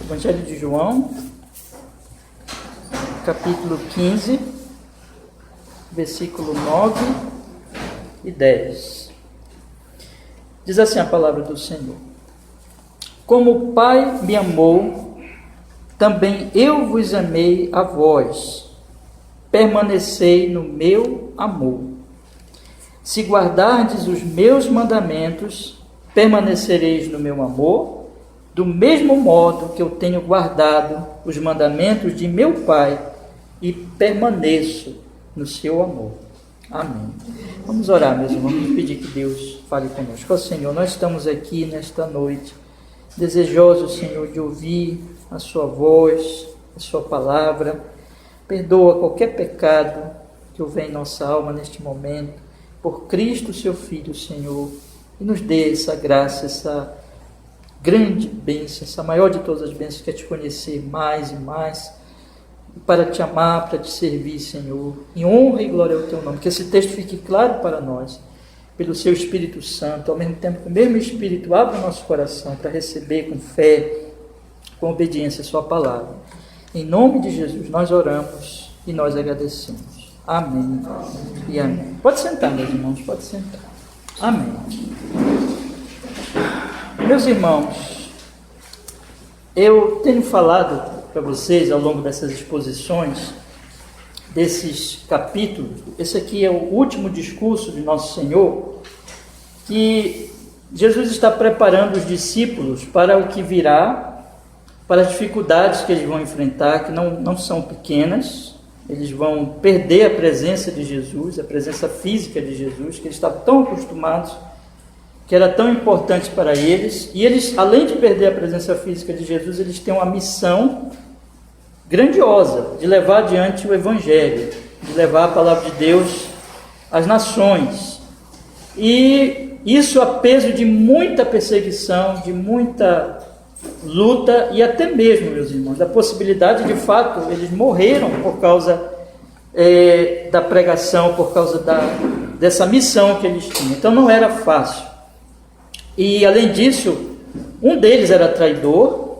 Evangelho de João, capítulo 15, versículo 9 e 10. Diz assim a palavra do Senhor: Como o Pai me amou, também eu vos amei a vós. Permanecei no meu amor. Se guardardes os meus mandamentos, permanecereis no meu amor, do mesmo modo que eu tenho guardado os mandamentos de meu Pai e permaneço no seu amor. Amém. Vamos orar, meus irmãos, vamos pedir que Deus fale conosco. Ó Senhor, nós estamos aqui nesta noite, desejosos, Senhor, de ouvir a sua voz, a sua palavra. Perdoa qualquer pecado que houver em nossa alma neste momento, por Cristo, seu Filho, Senhor, e nos dê essa graça, essa grande bênção, essa maior de todas as bênçãos, que é te conhecer mais e mais, para te amar, para te servir, Senhor, em honra e glória ao teu nome. Que esse texto fique claro para nós, pelo seu Espírito Santo, ao mesmo tempo que o mesmo Espírito abra o nosso coração para receber com fé, com obediência a sua palavra. Em nome de Jesus nós oramos e nós agradecemos. Amém e amém. Pode sentar, meus irmãos, pode sentar. Amém. Meus irmãos, eu tenho falado para vocês ao longo dessas exposições, desses capítulos, esse aqui é o último discurso de Nosso Senhor, que Jesus está preparando os discípulos para o que virá, para as dificuldades que eles vão enfrentar, que não são pequenas. Eles vão perder a presença de Jesus, a presença física de Jesus, que eles estavam tão acostumados, que era tão importante para eles. E eles, além de perder a presença física de Jesus, eles têm uma missão grandiosa de levar adiante o Evangelho, de levar a palavra de Deus às nações. E isso a peso de muita perseguição, de muita luta, e até mesmo, meus irmãos, da possibilidade, de fato, eles morreram por causa da pregação, por causa dessa missão que eles tinham. Então não era fácil. E além disso, um deles era traidor,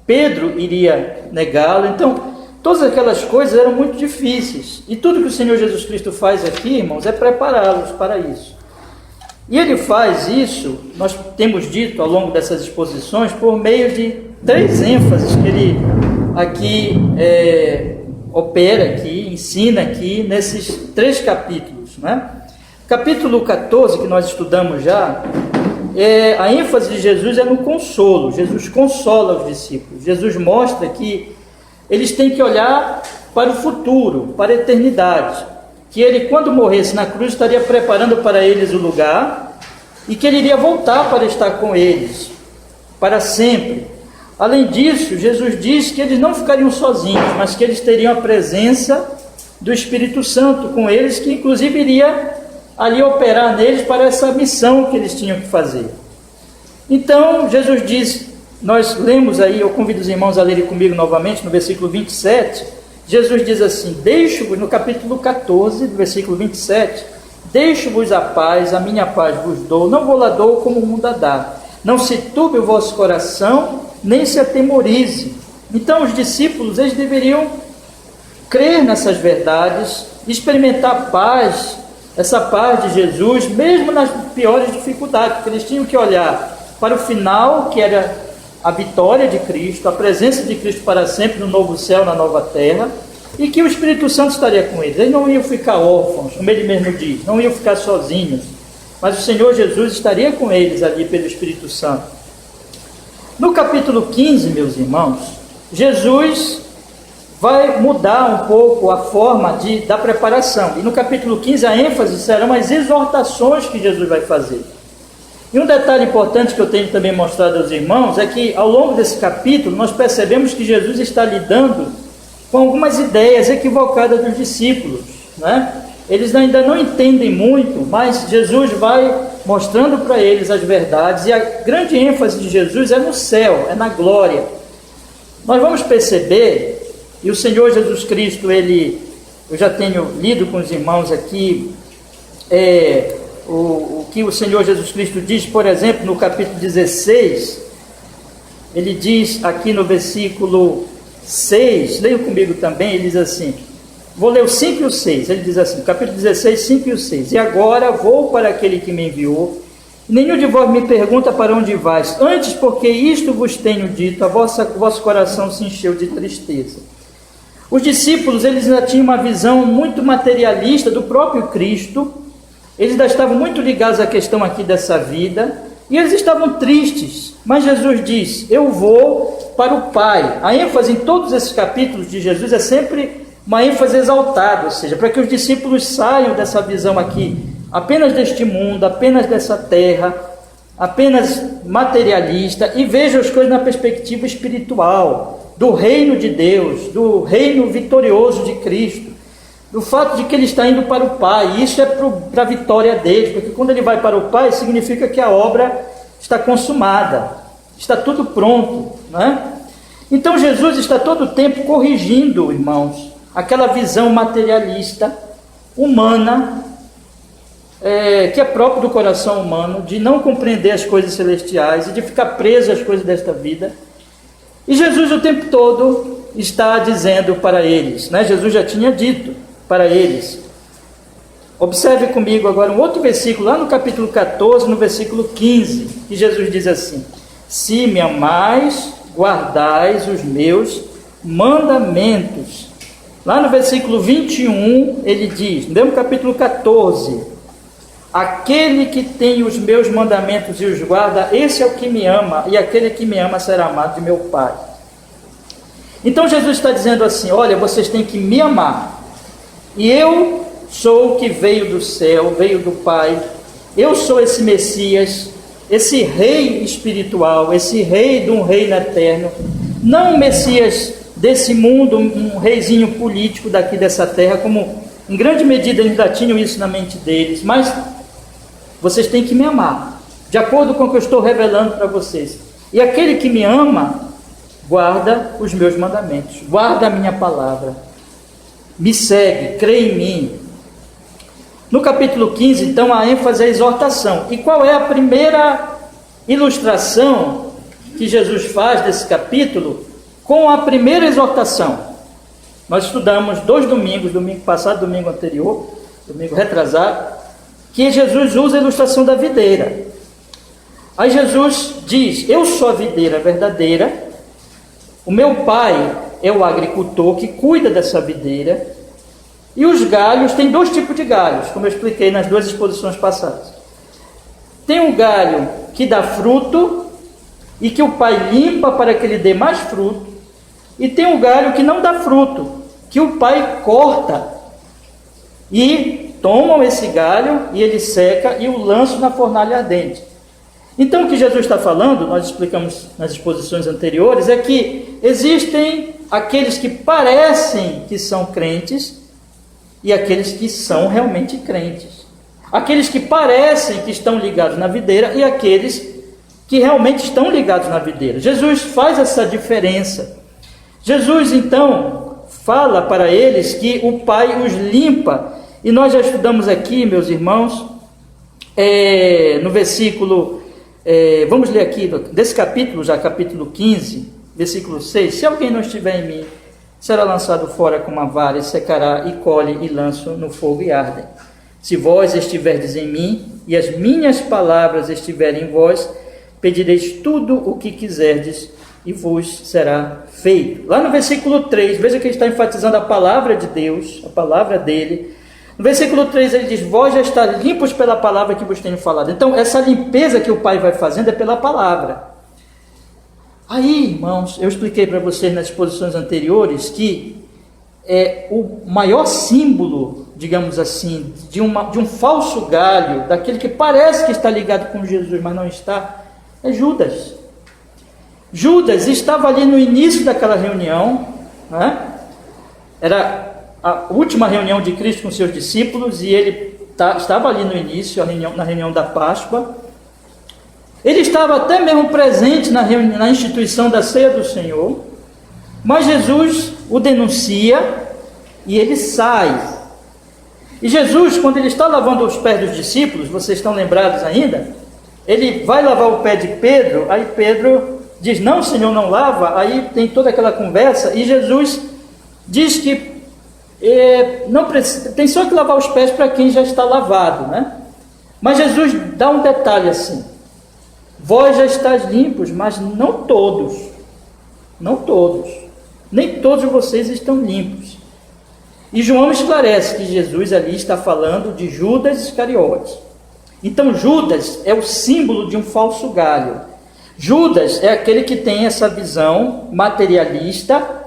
Pedro iria negá-lo. Então todas aquelas coisas eram muito difíceis, e tudo que o Senhor Jesus Cristo faz aqui, irmãos, é prepará-los para isso. E ele faz isso, nós temos dito ao longo dessas exposições, por meio de 3 ênfases que ele aqui opera aqui, ensina aqui, nesses 3 capítulos, né? Capítulo 14, que nós estudamos já, a ênfase de Jesus é no consolo. Jesus consola os discípulos. Jesus mostra que eles têm que olhar para o futuro, para a eternidade, que ele, quando morresse na cruz, estaria preparando para eles o lugar, e que ele iria voltar para estar com eles para sempre. Além disso, Jesus diz que eles não ficariam sozinhos, mas que eles teriam a presença do Espírito Santo com eles, que inclusive iria ali operar neles para essa missão que eles tinham que fazer. Então Jesus diz, nós lemos aí, eu convido os irmãos a lerem comigo novamente, no versículo 27, Jesus diz assim: deixo-vos, no capítulo 14, do versículo 27, deixo-vos a paz, a minha paz vos dou, não vou lá dou como o mundo a dá. Não se turbe o vosso coração, nem se atemorize. Então os discípulos, eles deveriam crer nessas verdades, experimentar paz, essa paz de Jesus, mesmo nas piores dificuldades, porque eles tinham que olhar para o final, que era a vitória de Cristo, a presença de Cristo para sempre no novo céu, na nova terra, e que o Espírito Santo estaria com eles. Eles não iam ficar órfãos, como ele mesmo diz, não iam ficar sozinhos, mas o Senhor Jesus estaria com eles ali pelo Espírito Santo. No capítulo 15, meus irmãos, Jesus vai mudar um pouco a forma da preparação, e no capítulo 15 a ênfase serão as exortações que Jesus vai fazer. E um detalhe importante que eu tenho também mostrado aos irmãos é que ao longo desse capítulo nós percebemos que Jesus está lidando com algumas ideias equivocadas dos discípulos, né? Eles ainda não entendem muito, mas Jesus vai mostrando para eles as verdades, e a grande ênfase de Jesus é no céu, é na glória. Nós vamos perceber, e o Senhor Jesus Cristo, eu já tenho lido com os irmãos aqui, o que o Senhor Jesus Cristo diz, por exemplo, no capítulo 16, ele diz aqui no versículo 6, leiam comigo também, ele diz assim, vou ler o 5 e o 6, ele diz assim, capítulo 16, 5 e o 6, e agora vou para aquele que me enviou, nenhum de vós me pergunta para onde vais, antes porque isto vos tenho dito, vosso coração se encheu de tristeza. Os discípulos, eles já tinham uma visão muito materialista do próprio Cristo, eles ainda estavam muito ligados à questão aqui dessa vida, e eles estavam tristes, mas Jesus diz, eu vou para o Pai. A ênfase em todos esses capítulos de Jesus é sempre uma ênfase exaltada, ou seja, para que os discípulos saiam dessa visão aqui, apenas deste mundo, apenas dessa terra, apenas materialista, e vejam as coisas na perspectiva espiritual, do reino de Deus, do reino vitorioso de Cristo, do fato de que ele está indo para o Pai. E isso é para a vitória dele, porque quando ele vai para o Pai, significa que a obra está consumada, está tudo pronto, né? Então Jesus está todo o tempo corrigindo, irmãos, aquela visão materialista, humana, que é próprio do coração humano, de não compreender as coisas celestiais e de ficar preso às coisas desta vida. E Jesus o tempo todo está dizendo para eles, né? Jesus já tinha dito para eles. Observe comigo agora um outro versículo, lá no capítulo 14, no versículo 15, que Jesus diz assim, se me amais, guardais os meus mandamentos. Lá no versículo 21, ele diz, no mesmo capítulo 14, aquele que tem os meus mandamentos e os guarda, esse é o que me ama, e aquele que me ama será amado de meu Pai. Então Jesus está dizendo assim, olha, vocês têm que me amar, e eu sou o que veio do céu, veio do Pai, eu sou esse Messias, esse rei espiritual, esse rei de um reino eterno, não um Messias desse mundo, um reizinho político daqui dessa terra, como em grande medida eles ainda tinham isso na mente deles, mas vocês têm que me amar, de acordo com o que eu estou revelando para vocês. E aquele que me ama, guarda os meus mandamentos, guarda a minha palavra, me segue, crê em mim. No capítulo 15, então, a ênfase é a exortação. E qual é a primeira ilustração que Jesus faz desse capítulo com a primeira exortação? Nós estudamos 2 domingos, domingo passado, domingo anterior, domingo retrasado, que Jesus usa a ilustração da videira. Aí Jesus diz, eu sou a videira verdadeira, o meu pai é o agricultor que cuida dessa videira, e os galhos, tem 2 tipos de galhos, como eu expliquei nas 2 exposições passadas. Tem um galho que dá fruto, e que o pai limpa para que ele dê mais fruto, e tem um galho que não dá fruto, que o pai corta, e tomam esse galho, e ele seca, e o lançam na fornalha ardente. Então o que Jesus está falando, nós explicamos nas exposições anteriores, é que existem aqueles que parecem que são crentes, e aqueles que são realmente crentes. Aqueles que parecem que estão ligados na videira, e aqueles que realmente estão ligados na videira. Jesus faz essa diferença. Jesus, então, fala para eles que o Pai os limpa. E nós já estudamos aqui, meus irmãos, no versículo, vamos ler aqui, desse capítulo, já capítulo 15, versículo 6, se alguém não estiver em mim, será lançado fora com uma vara, e secará, e colhe, e lanço no fogo e ardem. Se vós estiverdes em mim, e as minhas palavras estiverem em vós, pedireis tudo o que quiserdes, e vos será feito. Lá no versículo 3, veja que ele está enfatizando a palavra de Deus, a palavra dele. No versículo 3 ele diz, vós já estáis limpos pela palavra que vos tenho falado. Então essa limpeza que o Pai vai fazendo é pela palavra. Aí, irmãos, eu expliquei para vocês nas exposições anteriores que o maior símbolo, digamos assim, de um falso galho, daquele que parece que está ligado com Jesus, mas não está, é Judas. Judas estava ali no início daquela reunião, né? Era a última reunião de Cristo com seus discípulos, e ele estava ali no início, na reunião da Páscoa. Ele estava até mesmo presente na instituição da ceia do Senhor, mas Jesus o denuncia e ele sai. E Jesus, quando ele está lavando os pés dos discípulos, vocês estão lembrados ainda? Ele vai lavar o pé de Pedro, aí Pedro diz, não, Senhor, não lava, aí tem toda aquela conversa, e Jesus diz que não precisa, tem só que lavar os pés para quem já está lavado, né? Mas Jesus dá um detalhe assim, vós já estáis limpos, mas não todos, nem todos vocês estão limpos. E João esclarece que Jesus ali está falando de Judas Iscariotes. Então Judas é o símbolo de um falso galho. Judas é aquele que tem essa visão materialista,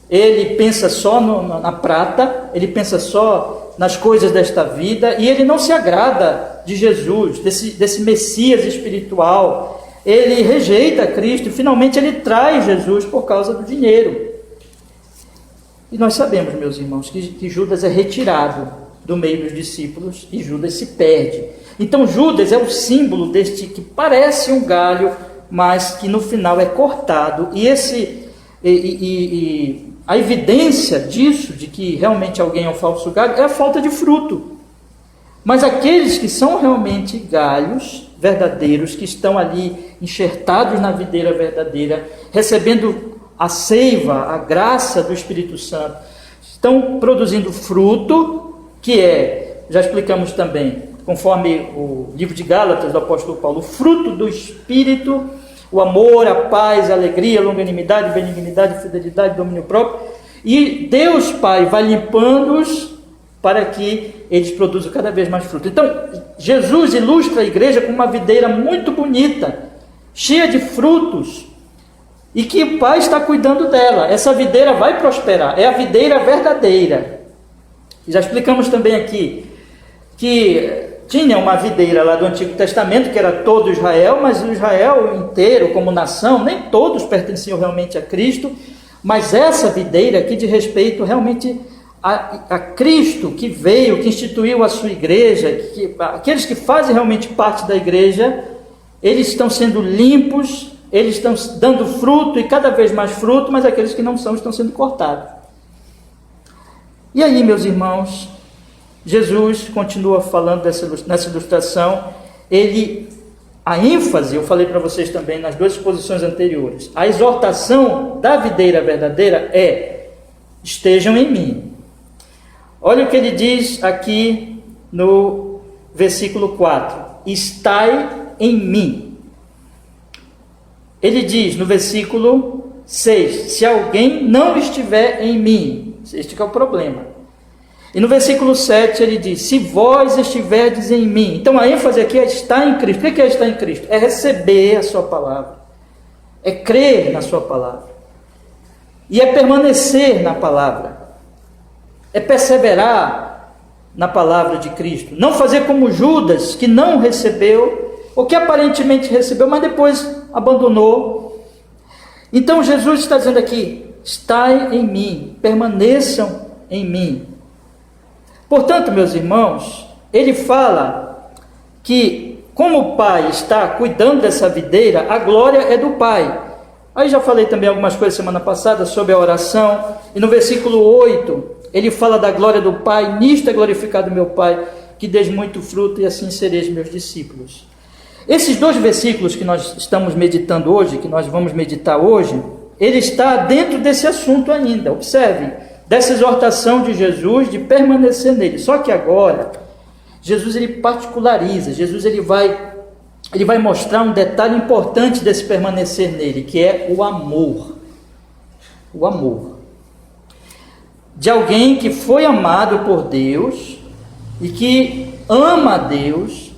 ele pensa só na prata, ele pensa só nas coisas desta vida, e ele não se agrada de Jesus, desse Messias espiritual. Ele rejeita Cristo e finalmente ele trai Jesus por causa do dinheiro. E nós sabemos, meus irmãos, que Judas é retirado do meio dos discípulos e Judas se perde. Então Judas é o símbolo deste que parece um galho, mas que no final é cortado. E a evidência disso, de que realmente alguém é um falso galho, é a falta de fruto. Mas aqueles que são realmente galhos verdadeiros, que estão ali enxertados na videira verdadeira, recebendo a seiva, a graça do Espírito Santo, estão produzindo fruto, que já explicamos também, conforme o livro de Gálatas do apóstolo Paulo, o fruto do Espírito, o amor, a paz, a alegria, a longanimidade, benignidade, fidelidade, domínio próprio, e Deus Pai vai limpando-os para que eles produzam cada vez mais fruto. Então, Jesus ilustra a igreja com uma videira muito bonita, cheia de frutos, e que o Pai está cuidando dela. Essa videira vai prosperar, é a videira verdadeira. Já explicamos também aqui que tinha uma videira lá do Antigo Testamento, que era todo Israel, mas o Israel inteiro, como nação, nem todos pertenciam realmente a Cristo, mas essa videira aqui diz respeito realmente a Cristo, que veio, que instituiu a sua igreja, aqueles que fazem realmente parte da igreja, eles estão sendo limpos, eles estão dando fruto, e cada vez mais fruto, mas aqueles que não são estão sendo cortados. E aí, meus irmãos, Jesus continua falando nessa ilustração, a ênfase, eu falei para vocês também nas duas exposições anteriores, a exortação da videira verdadeira estejam em mim. Olha o que ele diz aqui no versículo 4, estai em mim. Ele diz no versículo 6, se alguém não estiver em mim, este é o problema. E no versículo 7 ele diz, se vós estiverdes em mim. Então a ênfase aqui é estar em Cristo. O que é estar em Cristo? É receber a sua palavra, é crer na sua palavra, e é permanecer na palavra, é perseverar na palavra de Cristo. Não fazer como Judas, que não recebeu, ou que aparentemente recebeu, mas depois abandonou. Então Jesus está dizendo aqui, estai em mim, permaneçam em mim. Portanto, meus irmãos, ele fala que como o Pai está cuidando dessa videira, a glória é do Pai. Aí já falei também algumas coisas semana passada sobre a oração, e no versículo 8, ele fala da glória do Pai, nisto é glorificado meu Pai, que dês muito fruto e assim sereis meus discípulos. Esses dois versículos que nós estamos meditando hoje, que nós vamos meditar hoje, ele está dentro desse assunto ainda. Observe, dessa exortação de Jesus de permanecer nele. Só que agora, Jesus ele particulariza, Jesus ele vai mostrar um detalhe importante desse permanecer nele, que é o amor. O amor. De alguém que foi amado por Deus e que ama a Deus,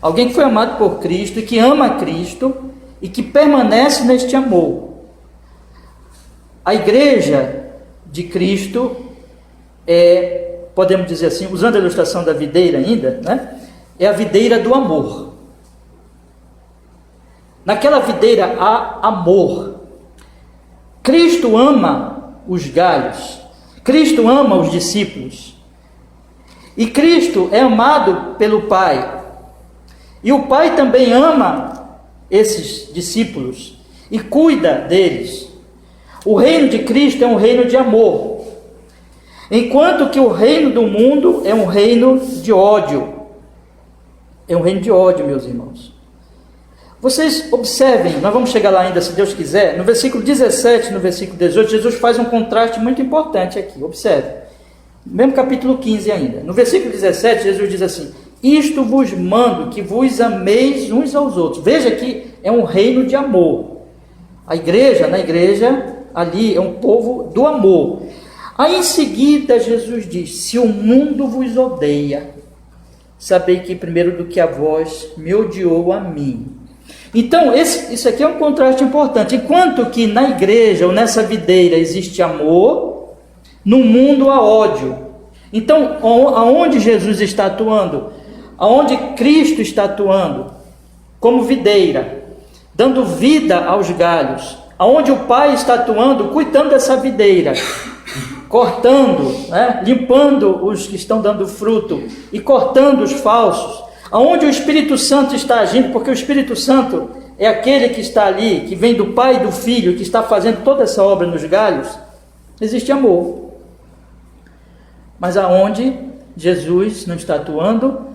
alguém que foi amado por Cristo e que ama a Cristo e que permanece neste amor. A igreja de Cristo podemos dizer assim, usando a ilustração da videira ainda, né? É a videira do amor. Naquela videira há amor. Cristo ama os galhos, Cristo ama os discípulos, e Cristo é amado pelo Pai, e o Pai também ama esses discípulos e cuida deles. O reino de Cristo é um reino de amor, enquanto que o reino do mundo é um reino de ódio. É um reino de ódio, meus irmãos. Vocês observem, nós vamos chegar lá ainda, se Deus quiser, no versículo 17, no versículo 18, Jesus faz um contraste muito importante aqui, observe. Mesmo capítulo 15 ainda. No versículo 17, Jesus diz assim: isto vos mando, que vos ameis uns aos outros. Veja que é um reino de amor. A igreja, na igreja, ali é um povo do amor. Aí em seguida Jesus diz: se o mundo vos odeia, sabei que primeiro do que a vós me odiou a mim. Então, isso aqui é um contraste importante. Enquanto que na igreja ou nessa videira existe amor, no mundo há ódio. Então, aonde Jesus está atuando? Aonde Cristo está atuando? Como videira, dando vida aos galhos. Aonde o Pai está atuando, cuidando dessa videira, cortando, limpando os que estão dando fruto e cortando os falsos. Aonde o Espírito Santo está agindo, porque o Espírito Santo é aquele que está ali, que vem do Pai e do Filho, que está fazendo toda essa obra nos galhos, existe amor. Mas aonde Jesus não está atuando,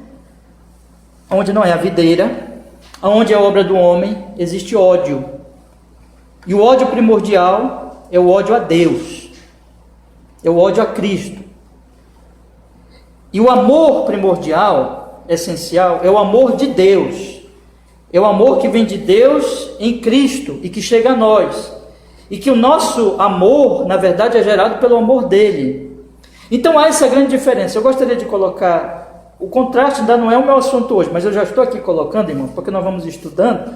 onde não é a videira, aonde é a obra do homem, existe ódio. E o ódio primordial é o ódio a Deus, é o ódio a Cristo. E o amor primordial, essencial, é o amor de Deus. É o amor que vem de Deus em Cristo e que chega a nós. E que o nosso amor, na verdade, é gerado pelo amor dele. Então há essa grande diferença. Eu gostaria de colocar, o contraste ainda não é o meu assunto hoje, mas eu já estou aqui colocando, irmãos, porque nós vamos estudando,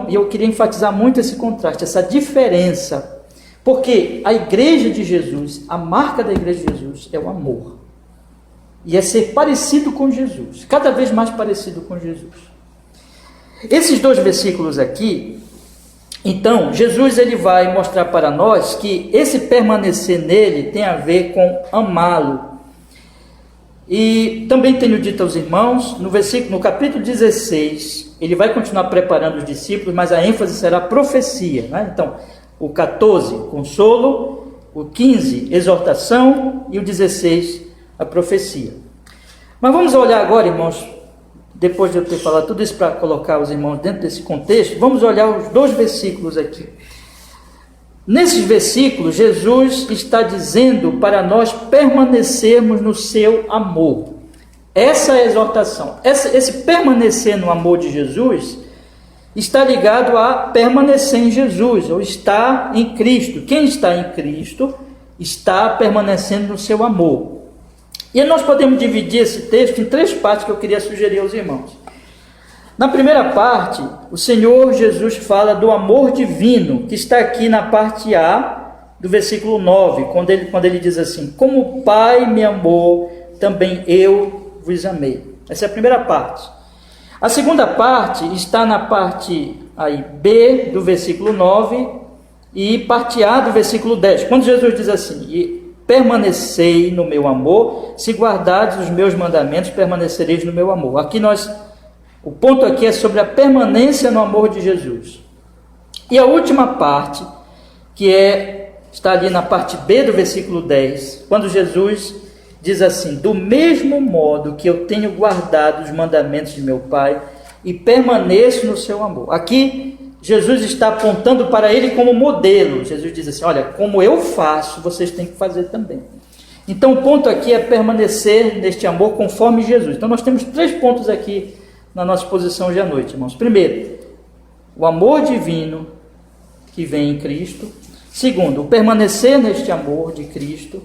e eu queria enfatizar muito esse contraste, essa diferença. Porque a igreja de Jesus, a marca da igreja de Jesus é o amor. E é ser parecido com Jesus, cada vez mais parecido com Jesus. Esses dois versículos aqui, então, Jesus ele vai mostrar para nós que esse permanecer nele tem a ver com amá-lo. E também tenho dito aos irmãos, no capítulo 16, ele vai continuar preparando os discípulos, mas a ênfase será profecia, Então, o 14, consolo, o 15, exortação, e o 16, a profecia. Mas vamos olhar agora, irmãos, depois de eu ter falado tudo isso para colocar os irmãos dentro desse contexto, vamos olhar os dois versículos aqui. Nesses versículos, Jesus está dizendo para nós permanecermos no seu amor. Essa é a exortação. Esse permanecer no amor de Jesus está ligado a permanecer em Jesus, ou estar em Cristo. Quem está em Cristo está permanecendo no seu amor. E nós podemos dividir esse texto em três partes que eu queria sugerir aos irmãos. Na primeira parte, o Senhor Jesus fala do amor divino, que está aqui na parte A do versículo 9, quando ele diz assim: como o Pai me amou, também eu vos amei. Essa é a primeira parte. A segunda parte está na parte aí, B do versículo 9 e parte A do versículo 10, quando Jesus diz assim: permanecei no meu amor, se guardardes os meus mandamentos, permanecereis no meu amor. O ponto aqui é sobre a permanência no amor de Jesus. E a última parte, que está ali na parte B do versículo 10, quando Jesus diz assim: do mesmo modo que eu tenho guardado os mandamentos de meu Pai e permaneço no seu amor. Aqui Jesus está apontando para ele como modelo. Jesus diz assim: olha, como eu faço, vocês têm que fazer também. Então o ponto aqui é permanecer neste amor conforme Jesus. Então nós temos 3 pontos aqui na nossa exposição hoje à noite, irmãos. Primeiro, o amor divino que vem em Cristo. Segundo, o permanecer neste amor de Cristo.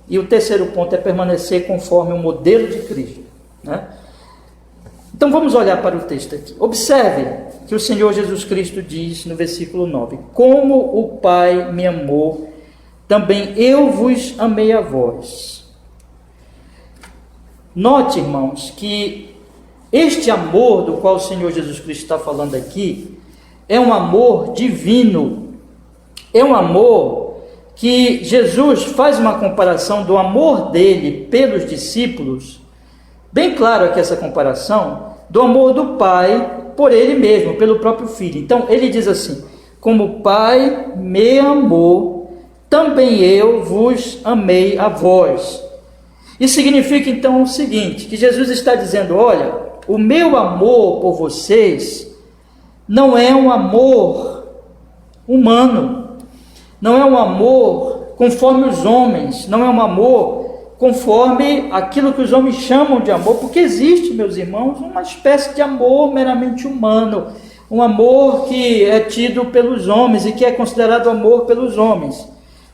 E o terceiro ponto é permanecer conforme o modelo de Cristo, Então vamos olhar para o texto aqui. Observe que o Senhor Jesus Cristo diz no versículo 9: como o Pai me amou, também eu vos amei a vós. Note, irmãos, que este amor do qual o Senhor Jesus Cristo está falando aqui é um amor divino. É um amor que Jesus faz uma comparação do amor dele pelos discípulos, bem claro aqui essa comparação, do amor do Pai por ele mesmo, pelo próprio Filho. Então ele diz assim: como o Pai me amou, também eu vos amei a vós. Isso significa então o seguinte, que Jesus está dizendo: olha, o meu amor por vocês não é um amor humano, não é um amor conforme os homens, não é um amor conforme aquilo que os homens chamam de amor, porque existe, meus irmãos, uma espécie de amor meramente humano, um amor que é tido pelos homens e que é considerado amor pelos homens.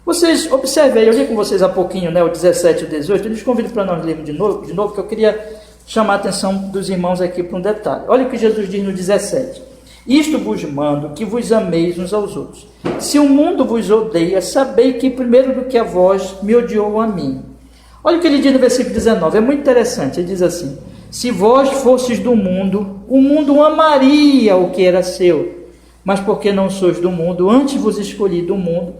Vocês observem, eu li com vocês há pouquinho, o 17 e o 18, eu lhes convido para nós lermos de novo, porque eu queria chamar a atenção dos irmãos aqui para um detalhe. Olha o que Jesus diz no 17: isto vos mando, que vos ameis uns aos outros. Se o mundo vos odeia, sabei que primeiro do que a vós me odiou a mim. Olha o que ele diz no versículo 19, é muito interessante, ele diz assim: se vós fosseis do mundo, o mundo amaria o que era seu, mas porque não sois do mundo, antes vos escolhi do mundo,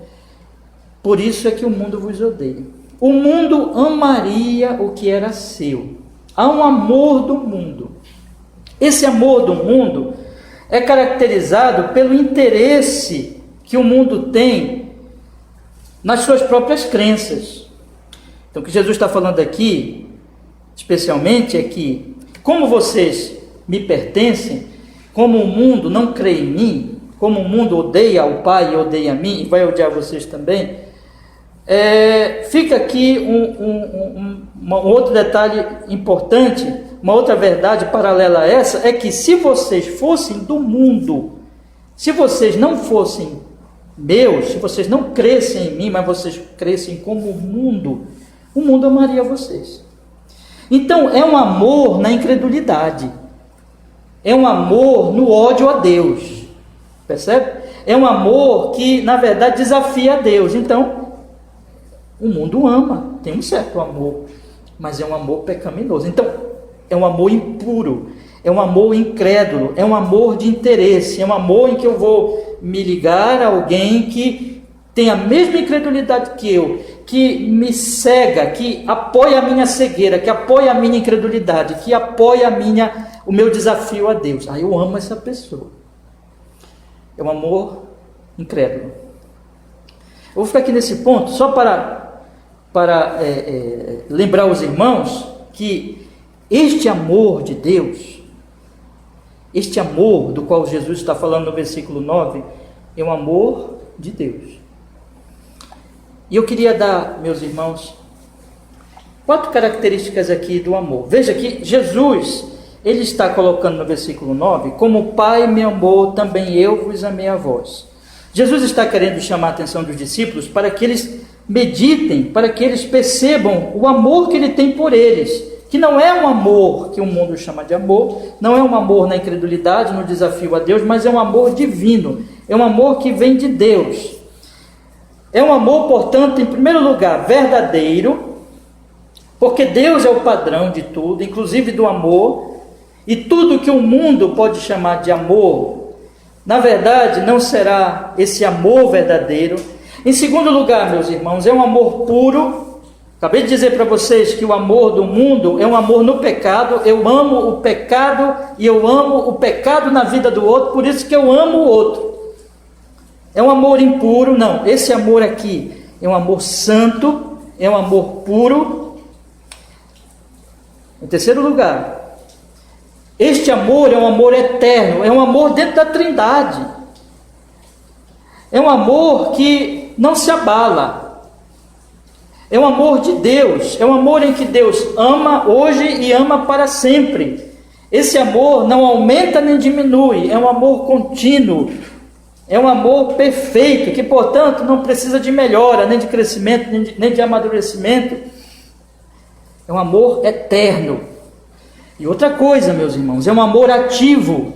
por isso é que o mundo vos odeia. O mundo amaria o que era seu. Há um amor do mundo. Esse amor do mundo é caracterizado pelo interesse que o mundo tem nas suas próprias crenças. Então, o que Jesus está falando aqui, especialmente, é que, como vocês me pertencem, como o mundo não crê em mim, como o mundo odeia o Pai e odeia a mim, e vai odiar vocês também, fica aqui um outro detalhe importante, uma outra verdade paralela a essa, é que se vocês fossem do mundo, se vocês não fossem meus, se vocês não crescem em mim, mas vocês crescem como o mundo amaria vocês. Então é um amor na incredulidade, é um amor no ódio a Deus, percebe? É um amor que na verdade desafia a Deus. Então o mundo ama, tem um certo amor, mas é um amor pecaminoso. Então é um amor impuro, é um amor incrédulo, é um amor de interesse, é um amor em que eu vou me ligar a alguém que tem a mesma incredulidade que eu, que me cega, que apoia a minha cegueira, que apoia a minha incredulidade, que apoia o meu desafio a Deus. Aí eu amo essa pessoa. É um amor incrédulo. Eu vou ficar aqui nesse ponto só para lembrar os irmãos que este amor de Deus, este amor do qual Jesus está falando no versículo 9, é um amor de Deus. E eu queria dar, meus irmãos, 4 características aqui do amor. Veja que Jesus, ele está colocando no versículo 9, como o Pai me amou, também eu vos amei a vós. Jesus está querendo chamar a atenção dos discípulos para que eles meditem, para que eles percebam o amor que ele tem por eles, que não é um amor que o mundo chama de amor, não é um amor na incredulidade, no desafio a Deus, mas é um amor divino, é um amor que vem de Deus. É um amor, portanto, em primeiro lugar, verdadeiro, porque Deus é o padrão de tudo, inclusive do amor, e tudo que o mundo pode chamar de amor, na verdade, não será esse amor verdadeiro. Em segundo lugar, meus irmãos, é um amor puro. Acabei de dizer para vocês que o amor do mundo é um amor no pecado. Eu amo o pecado e eu amo o pecado na vida do outro, por isso que eu amo o outro. É um amor impuro? Não, esse amor aqui é um amor santo, é um amor puro. Em terceiro lugar, este amor é um amor eterno, é um amor dentro da Trindade. É um amor que não se abala. É um amor de Deus, é um amor em que Deus ama hoje e ama para sempre. Esse amor não aumenta nem diminui, é um amor contínuo, é um amor perfeito, que portanto não precisa de melhora, nem de crescimento, nem de amadurecimento. É um amor eterno. E outra coisa, meus irmãos, é um amor ativo,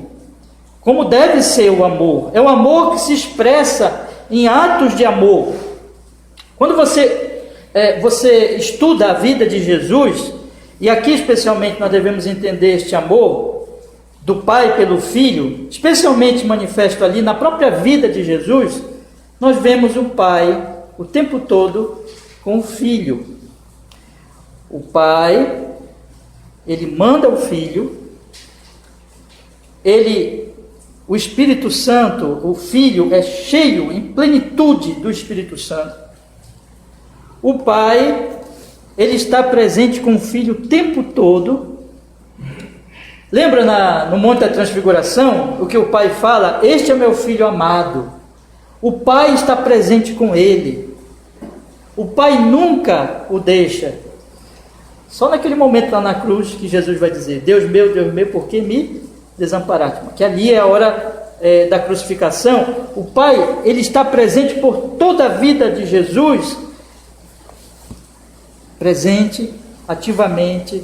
como deve ser o amor. É um amor que se expressa em atos de amor. Quando você estuda a vida de Jesus, e aqui especialmente nós devemos entender este amor do Pai pelo Filho, especialmente manifesto ali na própria vida de Jesus, nós vemos o Pai o tempo todo com o Filho. O Pai, ele manda o Filho, o Espírito Santo, o Filho é cheio, em plenitude do Espírito Santo. O Pai, ele está presente com o Filho o tempo todo, Lembra no Monte da Transfiguração, o que o Pai fala? Este é meu Filho amado. O Pai está presente com ele. O Pai nunca o deixa. Só naquele momento lá na cruz que Jesus vai dizer: Deus meu, por que me desamparaste? Que ali é a hora da crucificação. O Pai, ele está presente por toda a vida de Jesus, presente, ativamente,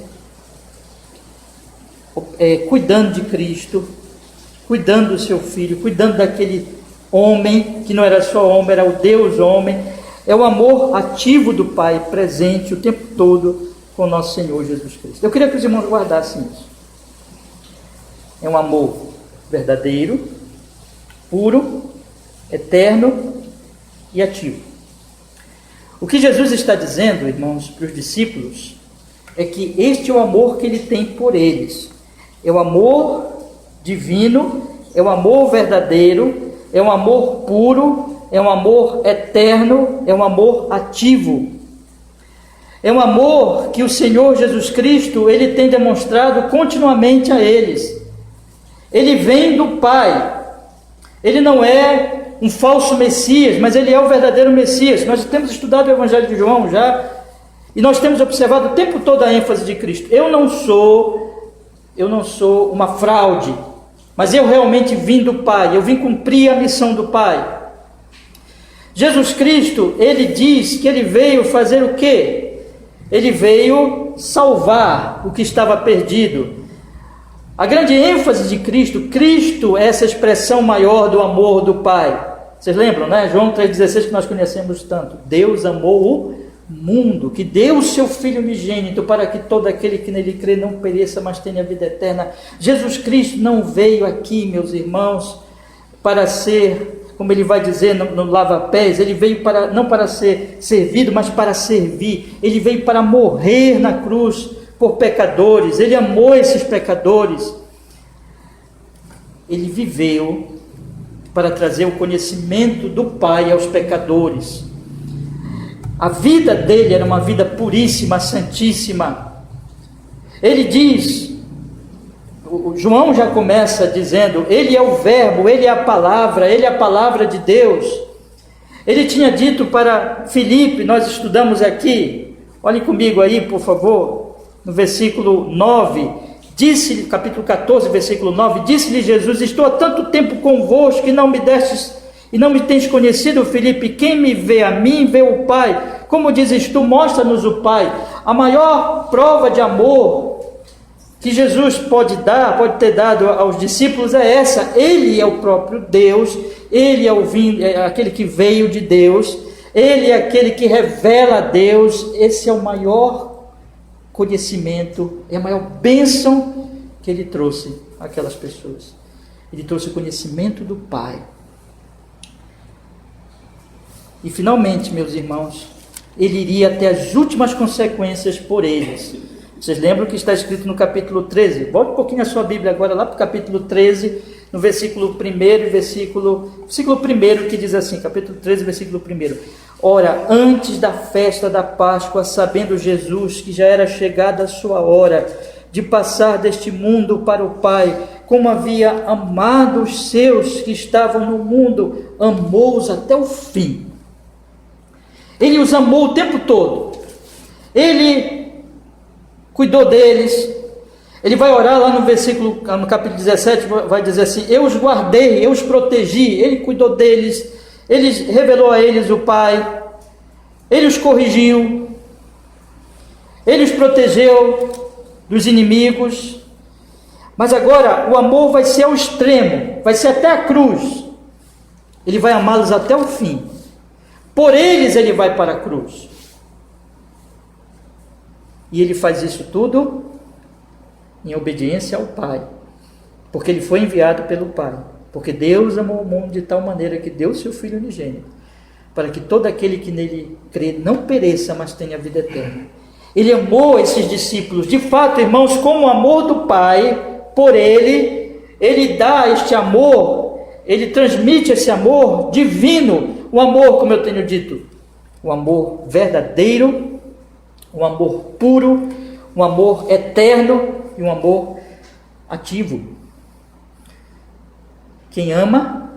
cuidando de Cristo, cuidando do seu Filho, cuidando daquele homem, que não era só homem, era o Deus homem. É o amor ativo do Pai, presente o tempo todo com o nosso Senhor Jesus Cristo. Eu queria que os irmãos guardassem isso. É um amor verdadeiro, puro, eterno e ativo. O que Jesus está dizendo, irmãos, para os discípulos, é que este é o amor que ele tem por eles. É o amor divino, é o amor verdadeiro, é um amor puro, é um amor eterno, é um amor ativo. É um amor que o Senhor Jesus Cristo, ele tem demonstrado continuamente a eles. Ele vem do Pai. Ele não é um falso Messias, mas ele é o verdadeiro Messias. Nós temos estudado o Evangelho de João já, e nós temos observado o tempo todo a ênfase de Cristo. Eu não sou uma fraude, mas eu realmente vim do Pai, eu vim cumprir a missão do Pai. Jesus Cristo, ele diz que ele veio fazer o quê? Ele veio salvar o que estava perdido. A grande ênfase de Cristo é essa expressão maior do amor do Pai. Vocês lembram, né? João 3,16, que nós conhecemos tanto. Deus amou o mundo, que deu o seu Filho unigênito para que todo aquele que nele crê não pereça, mas tenha vida eterna. Jesus Cristo não veio aqui, meus irmãos, para ser, como ele vai dizer no lava-pés, ele veio não para ser servido, mas para servir. Ele veio para morrer na cruz por pecadores. Ele amou esses pecadores. Ele viveu para trazer o conhecimento do Pai aos pecadores. A vida dele era uma vida puríssima, santíssima. Ele diz, o João já começa dizendo, ele é o verbo, ele é a palavra de Deus. Ele tinha dito para Filipe, nós estudamos aqui, olhem comigo aí, por favor, no versículo 9, disse-lhe, capítulo 14, versículo 9, disse-lhe Jesus: estou há tanto tempo convosco e não me destes e não me tens conhecido, Filipe. Quem me vê a mim, vê o Pai. Como dizes tu, mostra-nos o Pai. A maior prova de amor que Jesus pode ter dado aos discípulos é essa. Ele é o próprio Deus, ele é aquele que veio de Deus, ele é aquele que revela a Deus. Esse é o maior conhecimento, é a maior bênção que ele trouxe àquelas pessoas. Ele trouxe o conhecimento do Pai. E finalmente, meus irmãos, ele iria até as últimas consequências por eles. Vocês lembram que está escrito no capítulo 13? Volte um pouquinho a sua Bíblia agora lá para o capítulo 13, no versículo 1 versículo 1, que diz assim, capítulo 13, versículo 1. Ora, antes da festa da Páscoa, sabendo Jesus que já era chegada a sua hora de passar deste mundo para o Pai, como havia amado os seus que estavam no mundo, amou-os até o fim. Ele os amou o tempo todo. Ele cuidou deles. Ele vai orar lá no capítulo 17, vai dizer assim: eu os guardei, eu os protegi. Ele cuidou deles, ele revelou a eles o Pai, ele os corrigiu, ele os protegeu dos inimigos. Mas agora o amor vai ser ao extremo, vai ser até a cruz. Ele vai amá-los até o fim. Por eles ele vai para a cruz. E ele faz isso tudo em obediência ao Pai, porque ele foi enviado pelo Pai, porque Deus amou o mundo de tal maneira que deu o seu Filho unigênito, para que todo aquele que nele crê não pereça, mas tenha vida eterna. Ele amou esses discípulos, de fato, irmãos, como o amor do Pai por ele dá este amor, ele transmite esse amor divino, o amor, como eu tenho dito, o amor verdadeiro, um amor puro, um amor eterno e um amor ativo. Quem ama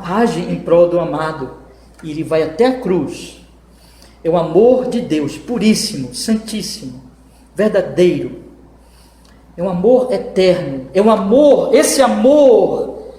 age em prol do amado, e ele vai até a cruz. É o amor de Deus, puríssimo, santíssimo, verdadeiro. É um amor eterno, é um amor, esse amor,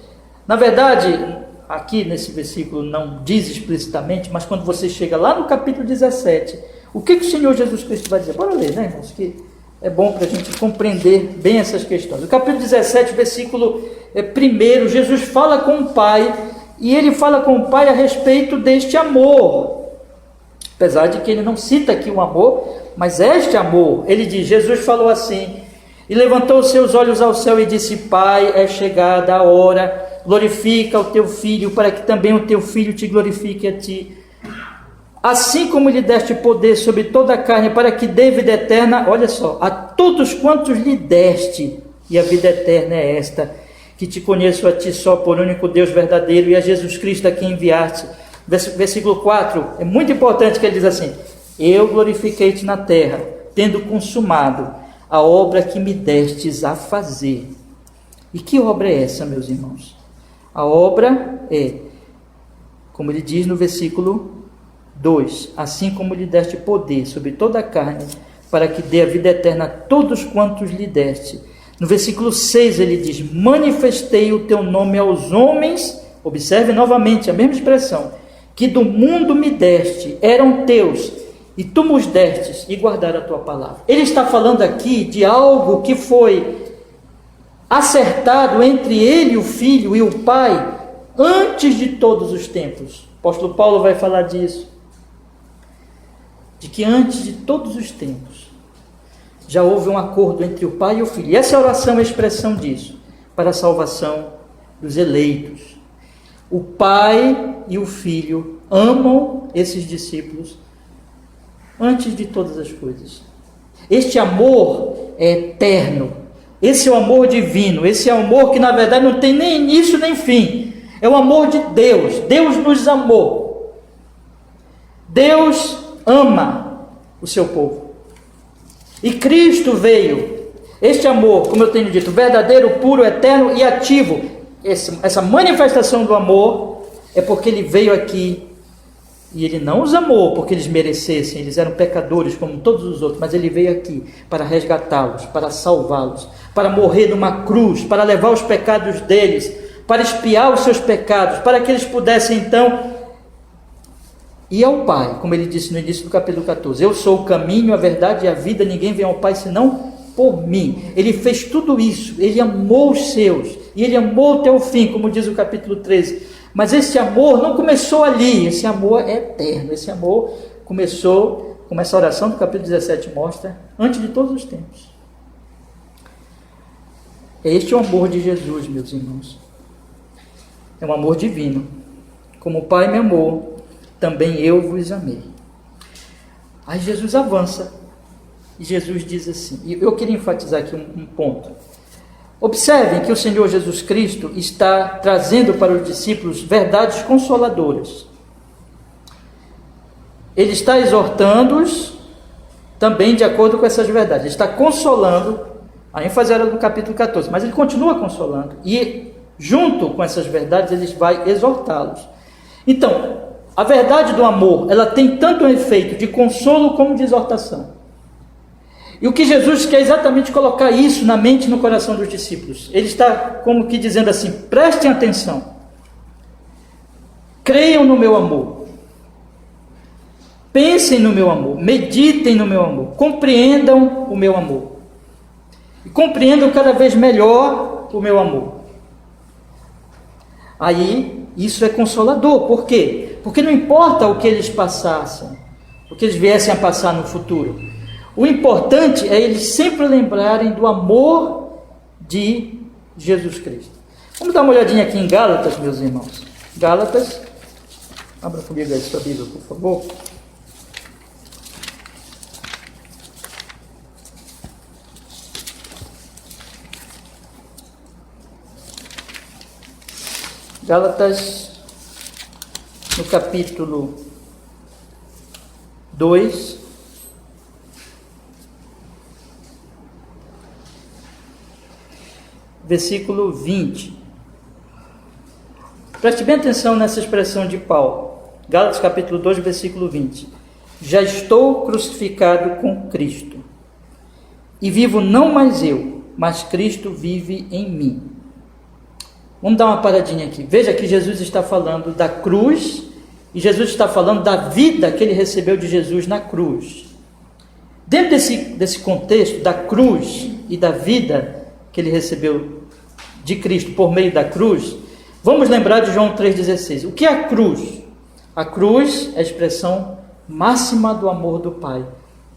na verdade, aqui nesse versículo não diz explicitamente, mas quando você chega lá no capítulo 17, o que o Senhor Jesus Cristo vai dizer? Bora ler, né, irmãos? Que é bom para a gente compreender bem essas questões. No capítulo 17, versículo 1, Jesus fala com o Pai, e ele fala com o Pai a respeito deste amor. Apesar de que ele não cita aqui o amor, mas este amor, ele diz, Jesus falou assim, e levantou os seus olhos ao céu e disse, Pai, é chegada a hora, glorifica o teu Filho, para que também o teu Filho te glorifique a ti. Assim como lhe deste poder sobre toda a carne, para que dê vida eterna, olha só, a todos quantos lhe deste, e a vida eterna é esta, que te conheço a ti só por único Deus verdadeiro, e a Jesus Cristo a quem enviaste. Versículo 4, é muito importante que ele diz assim, eu glorifiquei-te na terra, tendo consumado a obra que me destes a fazer. E que obra é essa, meus irmãos? A obra é, como ele diz no versículo 2, assim como lhe deste poder sobre toda a carne, para que dê a vida eterna a todos quantos lhe deste. No versículo 6 ele diz, manifestei o teu nome aos homens, observe novamente a mesma expressão, que do mundo me deste, eram teus, e tu nos destes, e guardaram a tua palavra. Ele está falando aqui de algo que foi acertado entre ele, o Filho, e o Pai, antes de todos os tempos. O apóstolo Paulo vai falar disso, de que antes de todos os tempos, já houve um acordo entre o Pai e o Filho. E essa oração é a expressão disso, para a salvação dos eleitos. O Pai e o Filho amam esses discípulos antes de todas as coisas. Este amor é eterno. Esse é o amor divino. Esse é o amor que na verdade não tem nem início nem fim. É o amor de Deus. Deus nos amou. Deus ama o seu povo. E Cristo veio. Este amor, como eu tenho dito, verdadeiro, puro, eterno e ativo. Essa manifestação do amor é porque ele veio aqui e ele não os amou porque eles merecessem, eles eram pecadores como todos os outros, mas ele veio aqui para resgatá-los, para salvá-los, para morrer numa cruz, para levar os pecados deles, para expiar os seus pecados, para que eles pudessem então ir ao Pai, como ele disse no início do capítulo 14, eu sou o caminho, a verdade e a vida, ninguém vem ao Pai senão por mim. Ele fez tudo isso, ele amou os seus, e ele amou até o fim, como diz o capítulo 13, mas esse amor não começou ali, esse amor é eterno, esse amor começou, como essa oração do capítulo 17 mostra, antes de todos os tempos. Este é o amor de Jesus, meus irmãos, é um amor divino, como o Pai me amou, também eu vos amei. Aí Jesus avança, e Jesus diz assim, e eu queria enfatizar aqui um ponto. Observem que o Senhor Jesus Cristo está trazendo para os discípulos verdades consoladoras. Ele está exortando-os também de acordo com essas verdades. Ele está consolando, a ênfase era no capítulo 14, mas ele continua consolando. E junto com essas verdades, ele vai exortá-los. Então, a verdade do amor, ela tem tanto um efeito de consolo como de exortação. E o que Jesus quer exatamente colocar isso na mente e no coração dos discípulos. Ele está como que dizendo assim, prestem atenção. Creiam no meu amor. Pensem no meu amor. Meditem no meu amor. Compreendam o meu amor. E compreendam cada vez melhor o meu amor. Aí, isso é consolador. Por quê? Porque não importa o que eles passassem, o que eles viessem a passar no futuro. O importante é eles sempre lembrarem do amor de Jesus Cristo. Vamos dar uma olhadinha aqui em Gálatas, meus irmãos. Gálatas, abra comigo aí sua Bíblia, por favor. Gálatas, no capítulo 2, versículo 20. Preste bem atenção nessa expressão de Paulo. Gálatas capítulo 2, versículo 20. Já estou crucificado com Cristo, e vivo não mais eu, mas Cristo vive em mim. Vamos dar uma paradinha aqui. Veja que Jesus está falando da cruz, e Jesus está falando da vida que ele recebeu de Jesus na cruz. Dentro desse contexto da cruz e da vida que ele recebeu de Cristo por meio da cruz, vamos lembrar de João 3,16. O que é a cruz? A cruz é a expressão máxima do amor do Pai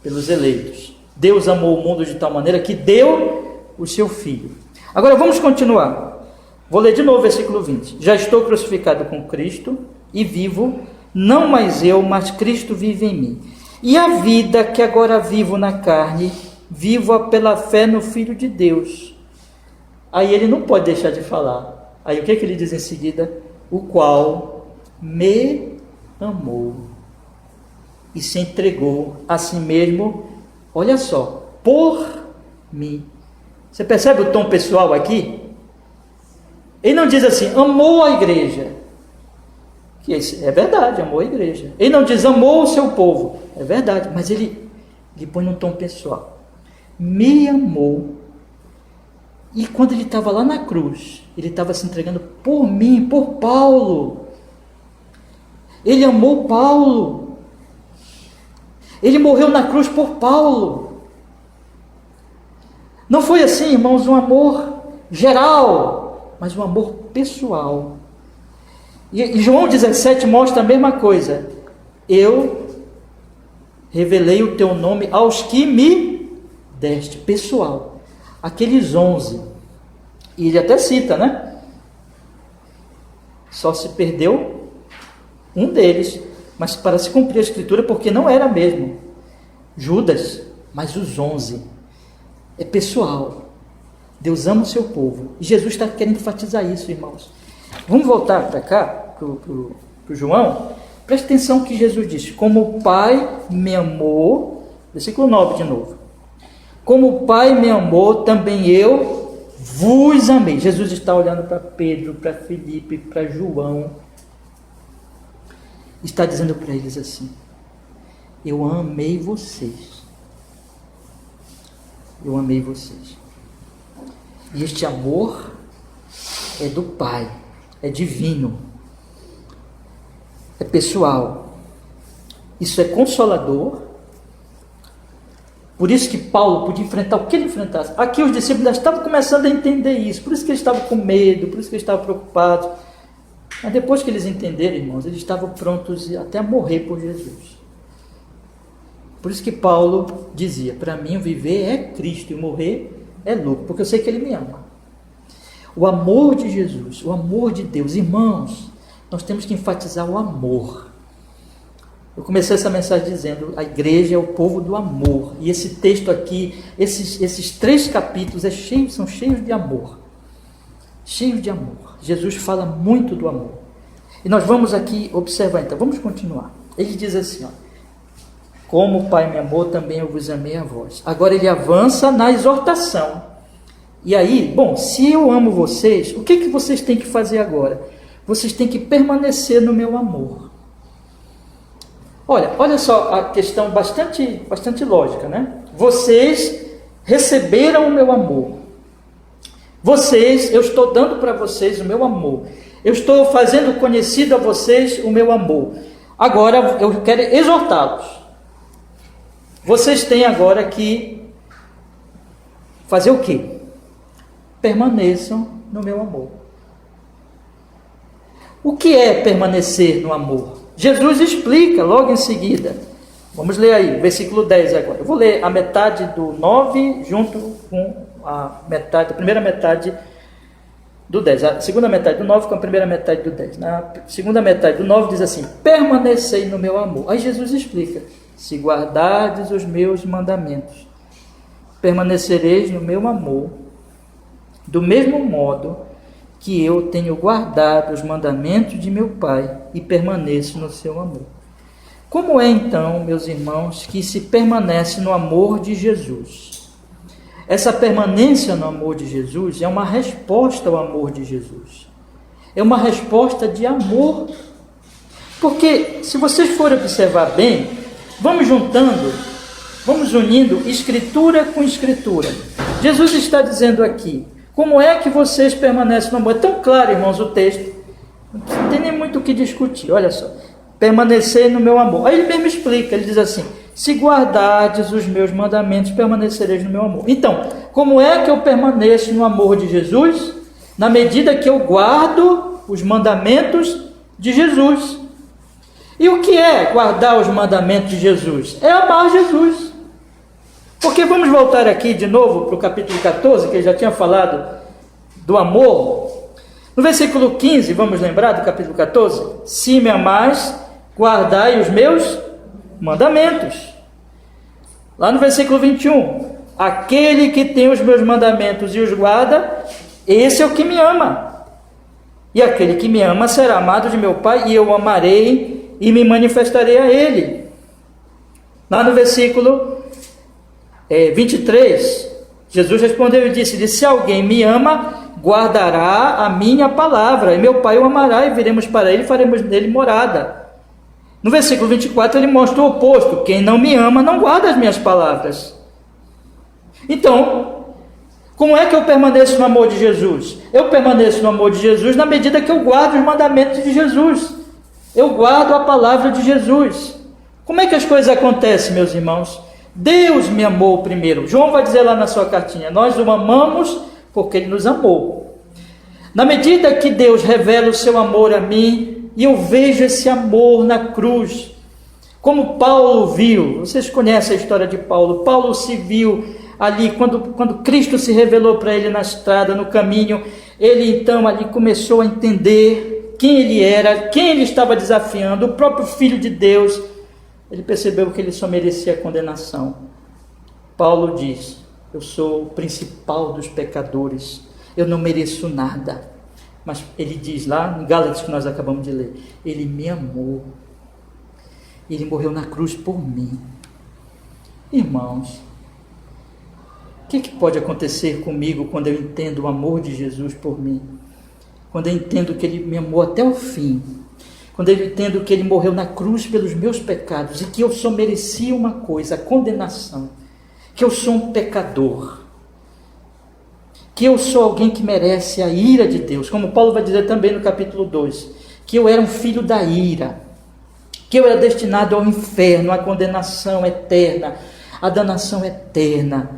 pelos eleitos. Deus amou o mundo de tal maneira que deu o seu Filho. Agora vamos continuar. Vou ler de novo o versículo 20. Já estou crucificado com Cristo e vivo, não mais eu, mas Cristo vive em mim. E a vida que agora vivo na carne, vivo-a pela fé no Filho de Deus. Aí ele não pode deixar de falar. Aí o que ele diz em seguida? O qual me amou e se entregou a si mesmo, olha só, por mim. Você percebe o tom pessoal aqui? Ele não diz assim, amou a igreja, que é verdade, amou a igreja. Ele não diz, amou o seu povo, é verdade, mas ele põe num tom pessoal. Me amou. E quando ele estava lá na cruz, ele estava se entregando por mim, por Paulo. Ele amou Paulo. Ele morreu na cruz por Paulo. Não foi assim, irmãos, um amor geral, mas um amor pessoal. E João 17 mostra a mesma coisa. Eu revelei o teu nome aos que me deste, pessoal. Aqueles 11, e ele até cita, né? Só se perdeu um deles, mas para se cumprir a escritura, porque não era mesmo Judas, mas os 11. É pessoal. Deus ama o seu povo. E Jesus está querendo enfatizar isso, irmãos. Vamos voltar para cá, para o João. Preste atenção que Jesus disse: como o Pai me amou, versículo 9 de novo. Como o Pai me amou, também eu vos amei. Jesus está olhando para Pedro, para Filipe, para João. Está dizendo para eles assim: eu amei vocês. Eu amei vocês. E este amor é do Pai, é divino, é pessoal. Isso é consolador. Por isso que Paulo podia enfrentar o que ele enfrentasse. Aqui os discípulos já estavam começando a entender isso. Por isso que eles estavam com medo, por isso que eles estavam preocupados. Mas depois que eles entenderam, irmãos, eles estavam prontos até a morrer por Jesus. Por isso que Paulo dizia: para mim o viver é Cristo e o morrer é lucro, porque eu sei que Ele me ama. O amor de Jesus, o amor de Deus. Irmãos, nós temos que enfatizar o amor. Eu comecei essa mensagem dizendo: a igreja é o povo do amor. E esse texto aqui, esses 3 capítulos são cheios de amor. Cheios de amor. Jesus fala muito do amor. E nós vamos aqui observar, então, vamos continuar. Ele diz assim, ó: como o Pai me amou, também eu vos amei a vós. Agora ele avança na exortação. E aí, bom, se eu amo vocês, o que vocês têm que fazer agora? Vocês têm que permanecer no meu amor. Olha só a questão bastante lógica, né? Vocês receberam o meu amor. Eu estou dando para vocês o meu amor. Eu estou fazendo conhecido a vocês o meu amor. Agora eu quero exortá-los. Vocês têm agora que fazer o quê? Permaneçam no meu amor. O que é permanecer no amor? Jesus explica logo em seguida. Vamos ler aí, versículo 10 agora. Eu vou ler a metade do 9 junto com a primeira metade do 10. A segunda metade do 9 com a primeira metade do 10. Na segunda metade do 9 diz assim: permanecei no meu amor. Aí Jesus explica: se guardardes os meus mandamentos, permanecereis no meu amor, do mesmo modo que eu tenho guardado os mandamentos de meu Pai e permaneço no seu amor. Como é então, meus irmãos, que se permanece no amor de Jesus? essa permanência no amor de Jesus é uma resposta ao amor de Jesus. É uma resposta de amor. Porque, se vocês forem observar bem, vamos juntando, vamos unindo escritura com escritura. Jesus está dizendo aqui, como é que vocês permanecem no amor? É tão claro, irmãos, o texto, não tem nem muito o que discutir, olha só. Permanecer no meu amor. Aí ele mesmo explica, ele diz assim, se guardardes os meus mandamentos, permanecereis no meu amor. Então, como é que eu permaneço no amor de Jesus? Na medida que eu guardo os mandamentos de Jesus. E o que é guardar os mandamentos de Jesus? É amar Jesus. Porque vamos voltar aqui de novo para o capítulo 14, que ele já tinha falado do amor. No versículo 15, vamos lembrar do capítulo 14? Se me amais, guardai os meus mandamentos. Lá no versículo 21, aquele que tem os meus mandamentos e os guarda, esse é o que me ama. E aquele que me ama será amado de meu Pai, e eu o amarei e me manifestarei a ele. Lá no versículo 23, Jesus respondeu e disse, se alguém me ama, guardará a minha palavra, e meu Pai o amará, e viremos para ele e faremos nele morada. No versículo 24 ele mostra o oposto, quem não me ama não guarda as minhas palavras. Então, como é que eu permaneço no amor de Jesus? Eu permaneço no amor de Jesus na medida que eu guardo os mandamentos de Jesus. Eu guardo a palavra de Jesus. Como é que as coisas acontecem, meus irmãos? Deus me amou primeiro. João vai dizer lá na sua cartinha, nós o amamos porque ele nos amou. Na medida que Deus revela o seu amor a mim, e eu vejo esse amor na cruz, como Paulo viu, vocês conhecem a história de Paulo, Paulo se viu ali, quando Cristo se revelou para ele na estrada, no caminho, ele então ali começou a entender quem ele era, quem ele estava desafiando, o próprio Filho de Deus. Ele percebeu que ele só merecia condenação. Paulo diz, eu sou o principal dos pecadores, eu não mereço nada. Mas ele diz lá, em Gálatas que nós acabamos de ler, ele me amou, ele morreu na cruz por mim. Irmãos, o que pode acontecer comigo quando eu entendo o amor de Jesus por mim? Quando eu entendo que ele me amou até o fim, quando eu entendo que ele morreu na cruz pelos meus pecados e que eu só merecia uma coisa, a condenação, que eu sou um pecador, que eu sou alguém que merece a ira de Deus, como Paulo vai dizer também no capítulo 2, que eu era um filho da ira, que eu era destinado ao inferno, à condenação eterna, à danação eterna,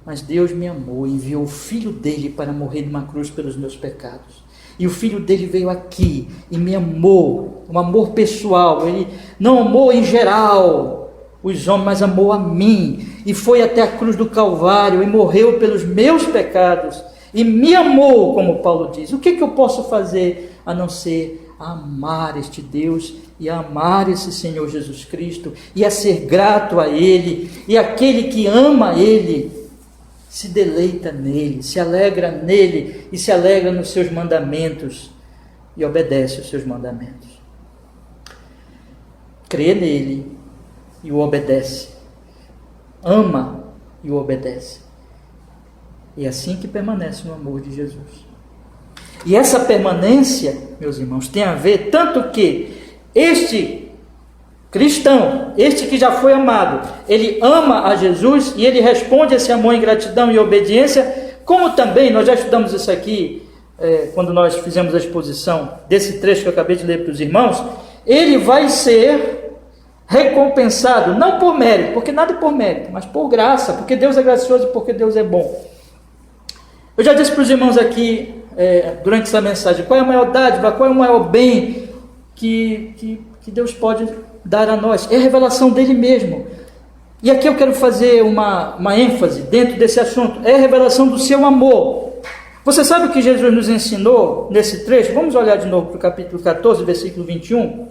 mas Deus me amou, enviou o Filho dele para morrer numa cruz pelos meus pecados. E o Filho dele veio aqui e me amou, um amor pessoal. Ele não amou em geral os homens, mas amou a mim. E foi até a cruz do Calvário e morreu pelos meus pecados. E me amou, como Paulo diz. O que eu posso fazer a não ser amar este Deus e amar esse Senhor Jesus Cristo e a ser grato a Ele? E aquele que ama Ele se deleita nele, se alegra nele e se alegra nos seus mandamentos e obedece os seus mandamentos. Crê nele e o obedece. Ama e o obedece. E é assim que permanece no amor de Jesus. E essa permanência, meus irmãos, tem a ver tanto que este cristão, este que já foi amado, ele ama a Jesus e ele responde esse amor em gratidão e obediência, como também, nós já estudamos isso aqui, quando nós fizemos a exposição desse trecho que eu acabei de ler para os irmãos, ele vai ser recompensado, não por mérito, porque nada é por mérito, mas por graça, porque Deus é gracioso e porque Deus é bom. Eu já disse para os irmãos aqui, durante essa mensagem, qual é a maior dádiva, qual é o maior bem que Deus pode dar a nós? É a revelação dele mesmo. E aqui eu quero fazer uma ênfase dentro desse assunto, é a revelação do seu amor. Você sabe o que Jesus nos ensinou nesse trecho? Vamos olhar de novo para o capítulo 14, versículo 21.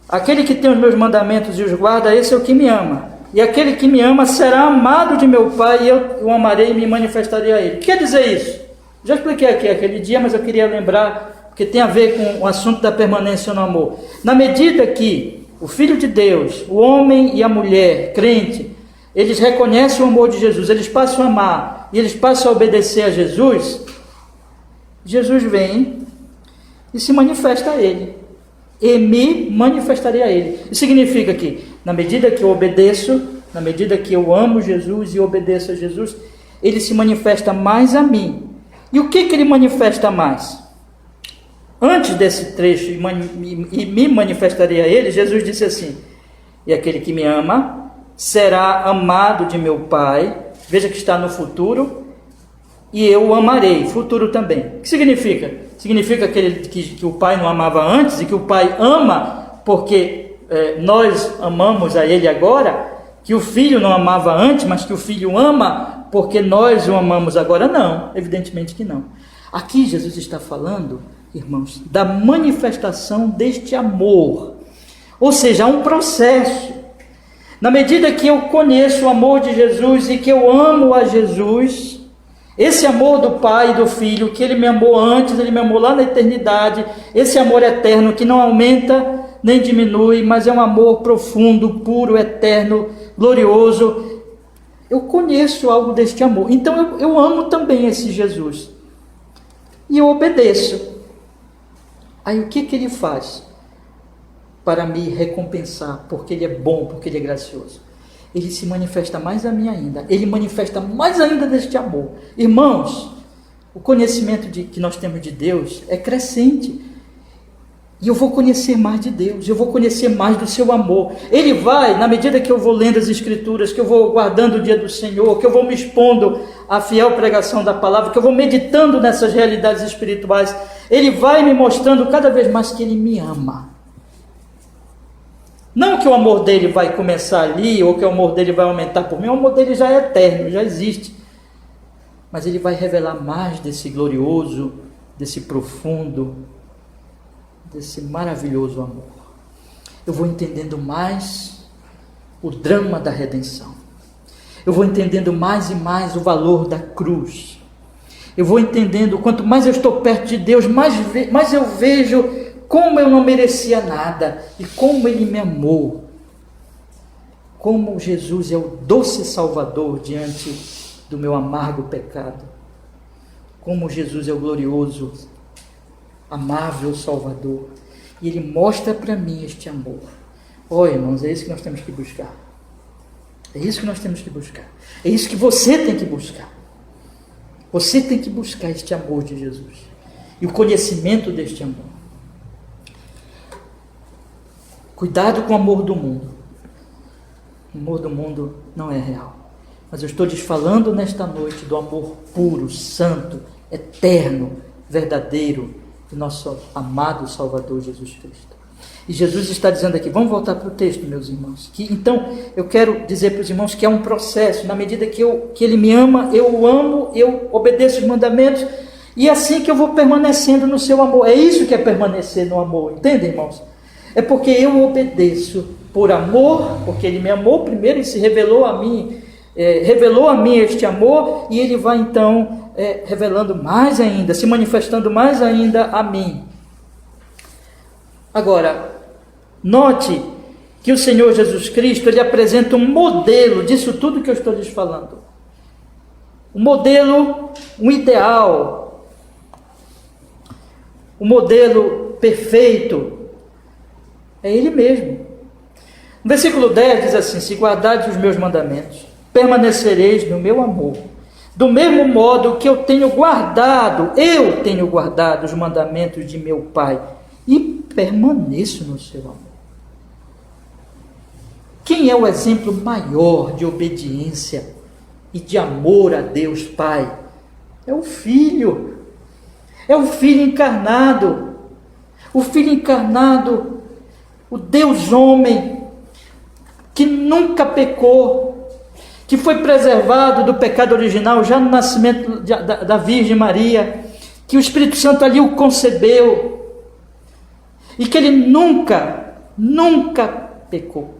Aquele que tem os meus mandamentos e os guarda, esse é o que me ama. E aquele que me ama será amado de meu Pai, e eu o amarei e me manifestarei a ele. O que quer dizer isso? Já expliquei aqui aquele dia, mas eu queria lembrar, porque tem a ver com o assunto da permanência no amor. Na medida que o Filho de Deus, o homem e a mulher crente, eles reconhecem o amor de Jesus, eles passam a amar e eles passam a obedecer a Jesus, Jesus vem e se manifesta a ele. E me manifestarei a ele. Isso significa que, na medida que eu obedeço, na medida que eu amo Jesus e obedeço a Jesus, ele se manifesta mais a mim. E o que ele manifesta mais? Antes desse trecho, e me manifestarei a ele, Jesus disse assim: e aquele que me ama será amado de meu Pai. Veja que está no futuro. E eu o amarei, futuro também. O que significa? Significa que o Pai não amava antes e que o Pai ama porque nós amamos a Ele agora, que o Filho não amava antes, mas que o Filho ama porque nós o amamos agora? Não, evidentemente que não. Aqui Jesus está falando, irmãos, da manifestação deste amor. Ou seja, há um processo. Na medida que eu conheço o amor de Jesus e que eu amo a Jesus, esse amor do Pai e do Filho, que Ele me amou antes, Ele me amou lá na eternidade, esse amor eterno que não aumenta nem diminui, mas é um amor profundo, puro, eterno, glorioso. Eu conheço algo deste amor, então eu amo também esse Jesus. E eu obedeço. Aí o que Ele faz para me recompensar? Porque Ele é bom, porque Ele é gracioso. Ele se manifesta mais a mim ainda. Ele manifesta mais ainda deste amor. Irmãos, o conhecimento que nós temos de Deus é crescente. E eu vou conhecer mais de Deus. Eu vou conhecer mais do seu amor. Ele vai, na medida que eu vou lendo as Escrituras, que eu vou guardando o dia do Senhor, que eu vou me expondo à fiel pregação da palavra, que eu vou meditando nessas realidades espirituais, Ele vai me mostrando cada vez mais que Ele me ama. Não que o amor dele vai começar ali, ou que o amor dele vai aumentar por mim, o amor dele já é eterno, já existe. Mas ele vai revelar mais desse glorioso, desse profundo, desse maravilhoso amor. Eu vou entendendo mais o drama da redenção. Eu vou entendendo mais e mais o valor da cruz. Eu vou entendendo, quanto mais eu estou perto de Deus, mais eu vejo como eu não merecia nada e como Ele me amou. Como Jesus é o doce Salvador diante do meu amargo pecado. Como Jesus é o glorioso, amável Salvador. E Ele mostra para mim este amor. Irmãos, é isso que nós temos que buscar. É isso que nós temos que buscar. É isso que você tem que buscar. Você tem que buscar este amor de Jesus. E o conhecimento deste amor. Cuidado com o amor do mundo. O amor do mundo não é real. Mas eu estou lhes falando nesta noite do amor puro, santo, eterno, verdadeiro do nosso amado Salvador Jesus Cristo. E Jesus está dizendo aqui, vamos voltar para o texto, meus irmãos. Então, eu quero dizer para os irmãos que é um processo. Na medida que Ele me ama, eu o amo, eu obedeço os mandamentos. E é assim que eu vou permanecendo no seu amor. É isso que é permanecer no amor. Entendem, irmãos? É porque eu obedeço por amor, porque Ele me amou primeiro e se revelou a mim, este amor, e Ele vai então revelando mais ainda, se manifestando mais ainda a mim. Agora, note que o Senhor Jesus Cristo, Ele apresenta um modelo disso tudo que eu estou lhes falando. Um modelo, um ideal, um modelo perfeito, é Ele mesmo. No versículo 10 diz assim: se guardardes os meus mandamentos, permanecereis no meu amor, do mesmo modo que eu tenho guardado os mandamentos de meu Pai, e permaneço no seu amor. Quem é o exemplo maior de obediência e de amor a Deus Pai? É o Filho. É o Filho encarnado. O Filho encarnado, o Deus homem, que nunca pecou, que foi preservado do pecado original já no nascimento da Virgem Maria, que o Espírito Santo ali o concebeu, e que ele nunca pecou,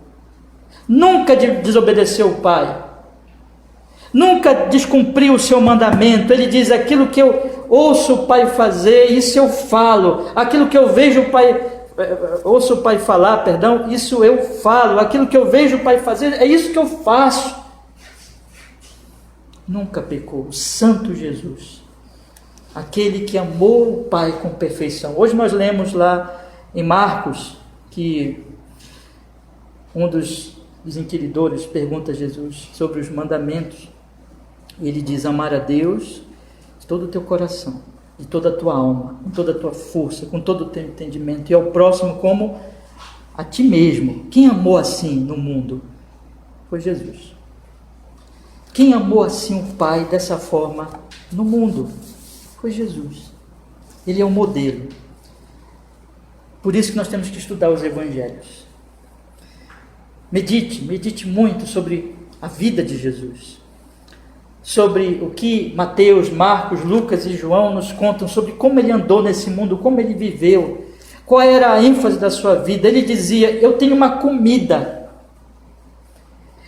nunca desobedeceu o Pai, nunca descumpriu o seu mandamento. Ele diz: aquilo que eu ouço o Pai fazer, isso eu falo, aquilo que eu vejo o Pai, ouço o Pai falar, isso eu falo, aquilo que eu vejo o Pai fazer, é isso que eu faço. nunca pecou, o Santo Jesus, aquele que amou o Pai com perfeição. Hoje nós lemos lá em Marcos que um dos inquiridores pergunta a Jesus sobre os mandamentos. E ele diz: amar a Deus de todo o teu coração, de toda a tua alma, com toda a tua força, com todo o teu entendimento, e ao próximo como a ti mesmo. Quem amou assim no mundo? Foi Jesus. Quem amou assim o Pai dessa forma no mundo? Foi Jesus. Ele é o modelo. Por isso que nós temos que estudar os evangelhos. Medite muito sobre a vida de Jesus, sobre o que Mateus, Marcos, Lucas e João nos contam sobre como ele andou nesse mundo, como ele viveu, qual era a ênfase da sua vida. Ele dizia: eu tenho uma comida,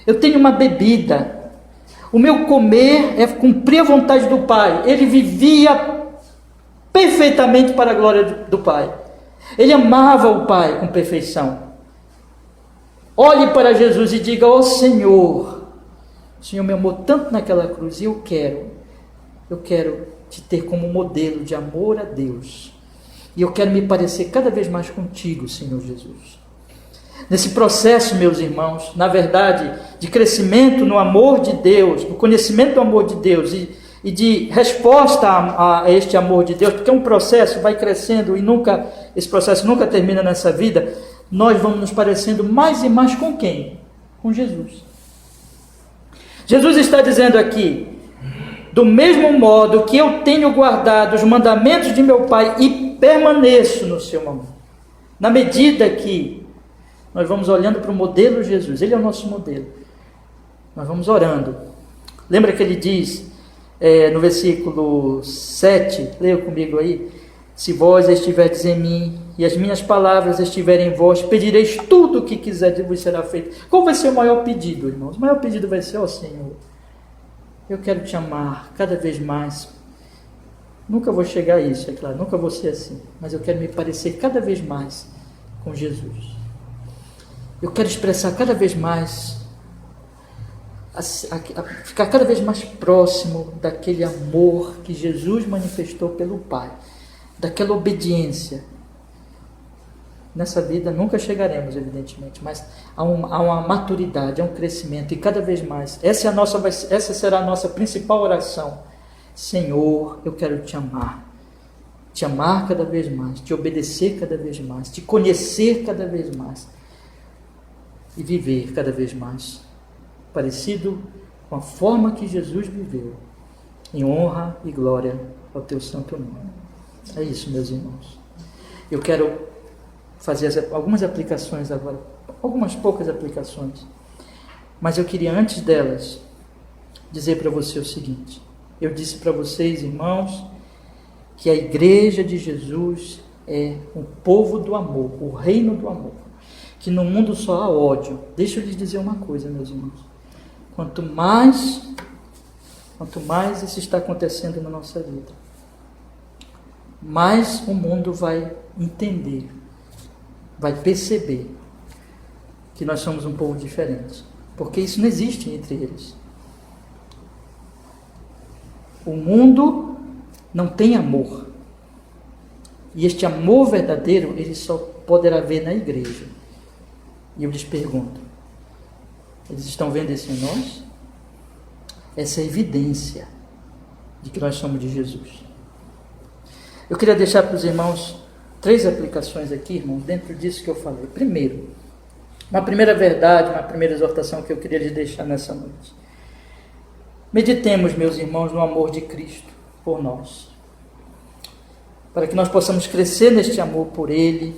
eu tenho uma bebida, o meu comer é cumprir a vontade do Pai. Ele vivia perfeitamente para a glória do Pai. Ele amava o Pai com perfeição. Olhe para Jesus e diga: ó Senhor, o Senhor me amou tanto naquela cruz, e eu quero te ter como modelo de amor a Deus, e eu quero me parecer cada vez mais contigo, Senhor Jesus. Nesse processo, meus irmãos, na verdade, de crescimento no amor de Deus, no conhecimento do amor de Deus e de resposta a este amor de Deus, porque é um processo, vai crescendo e esse processo nunca termina nessa vida. Nós vamos nos parecendo mais e mais com quem? Com Jesus. Jesus está dizendo aqui: do mesmo modo que eu tenho guardado os mandamentos de meu Pai e permaneço no seu amor. Na medida que nós vamos olhando para o modelo Jesus, ele é o nosso modelo, nós vamos orando. Lembra que ele diz no versículo 7, leia comigo aí: se vós estiverdes em mim e as minhas palavras estiverem em vós, pedireis tudo o que quiserdes e vos será feito. Qual vai ser o maior pedido, irmãos? O maior pedido vai ser: ó Senhor, eu quero te amar cada vez mais. Nunca vou chegar a isso, é claro, nunca vou ser assim, mas eu quero me parecer cada vez mais com Jesus. Eu quero expressar cada vez mais, ficar cada vez mais próximo daquele amor que Jesus manifestou pelo Pai, daquela obediência. Nessa vida nunca chegaremos, evidentemente, mas há uma maturidade, há um crescimento, e cada vez mais, essa será a nossa principal oração: Senhor, eu quero te amar cada vez mais, te obedecer cada vez mais, te conhecer cada vez mais, e viver cada vez mais parecido com a forma que Jesus viveu, em honra e glória ao teu santo nome. É isso, meus irmãos. Eu quero fazer algumas aplicações agora, algumas poucas aplicações, mas eu queria, antes delas, dizer para você o seguinte: eu disse para vocês, irmãos, que a igreja de Jesus é o povo do amor, o reino do amor, que no mundo só há ódio. Deixa eu lhes dizer uma coisa, meus irmãos: quanto mais isso está acontecendo na nossa vida, mais o mundo vai entender, vai perceber que nós somos um povo diferente, porque isso não existe entre eles. O mundo não tem amor, e este amor verdadeiro ele só poderá ver na igreja. E eu lhes pergunto: eles estão vendo isso em nós? Essa é a evidência de que nós somos de Jesus. Eu queria deixar para os irmãos 3 aplicações aqui, irmãos, dentro disso que eu falei. Primeiro, uma primeira verdade, uma primeira exortação que eu queria lhes deixar nessa noite. Meditemos, meus irmãos, no amor de Cristo por nós, para que nós possamos crescer neste amor por Ele,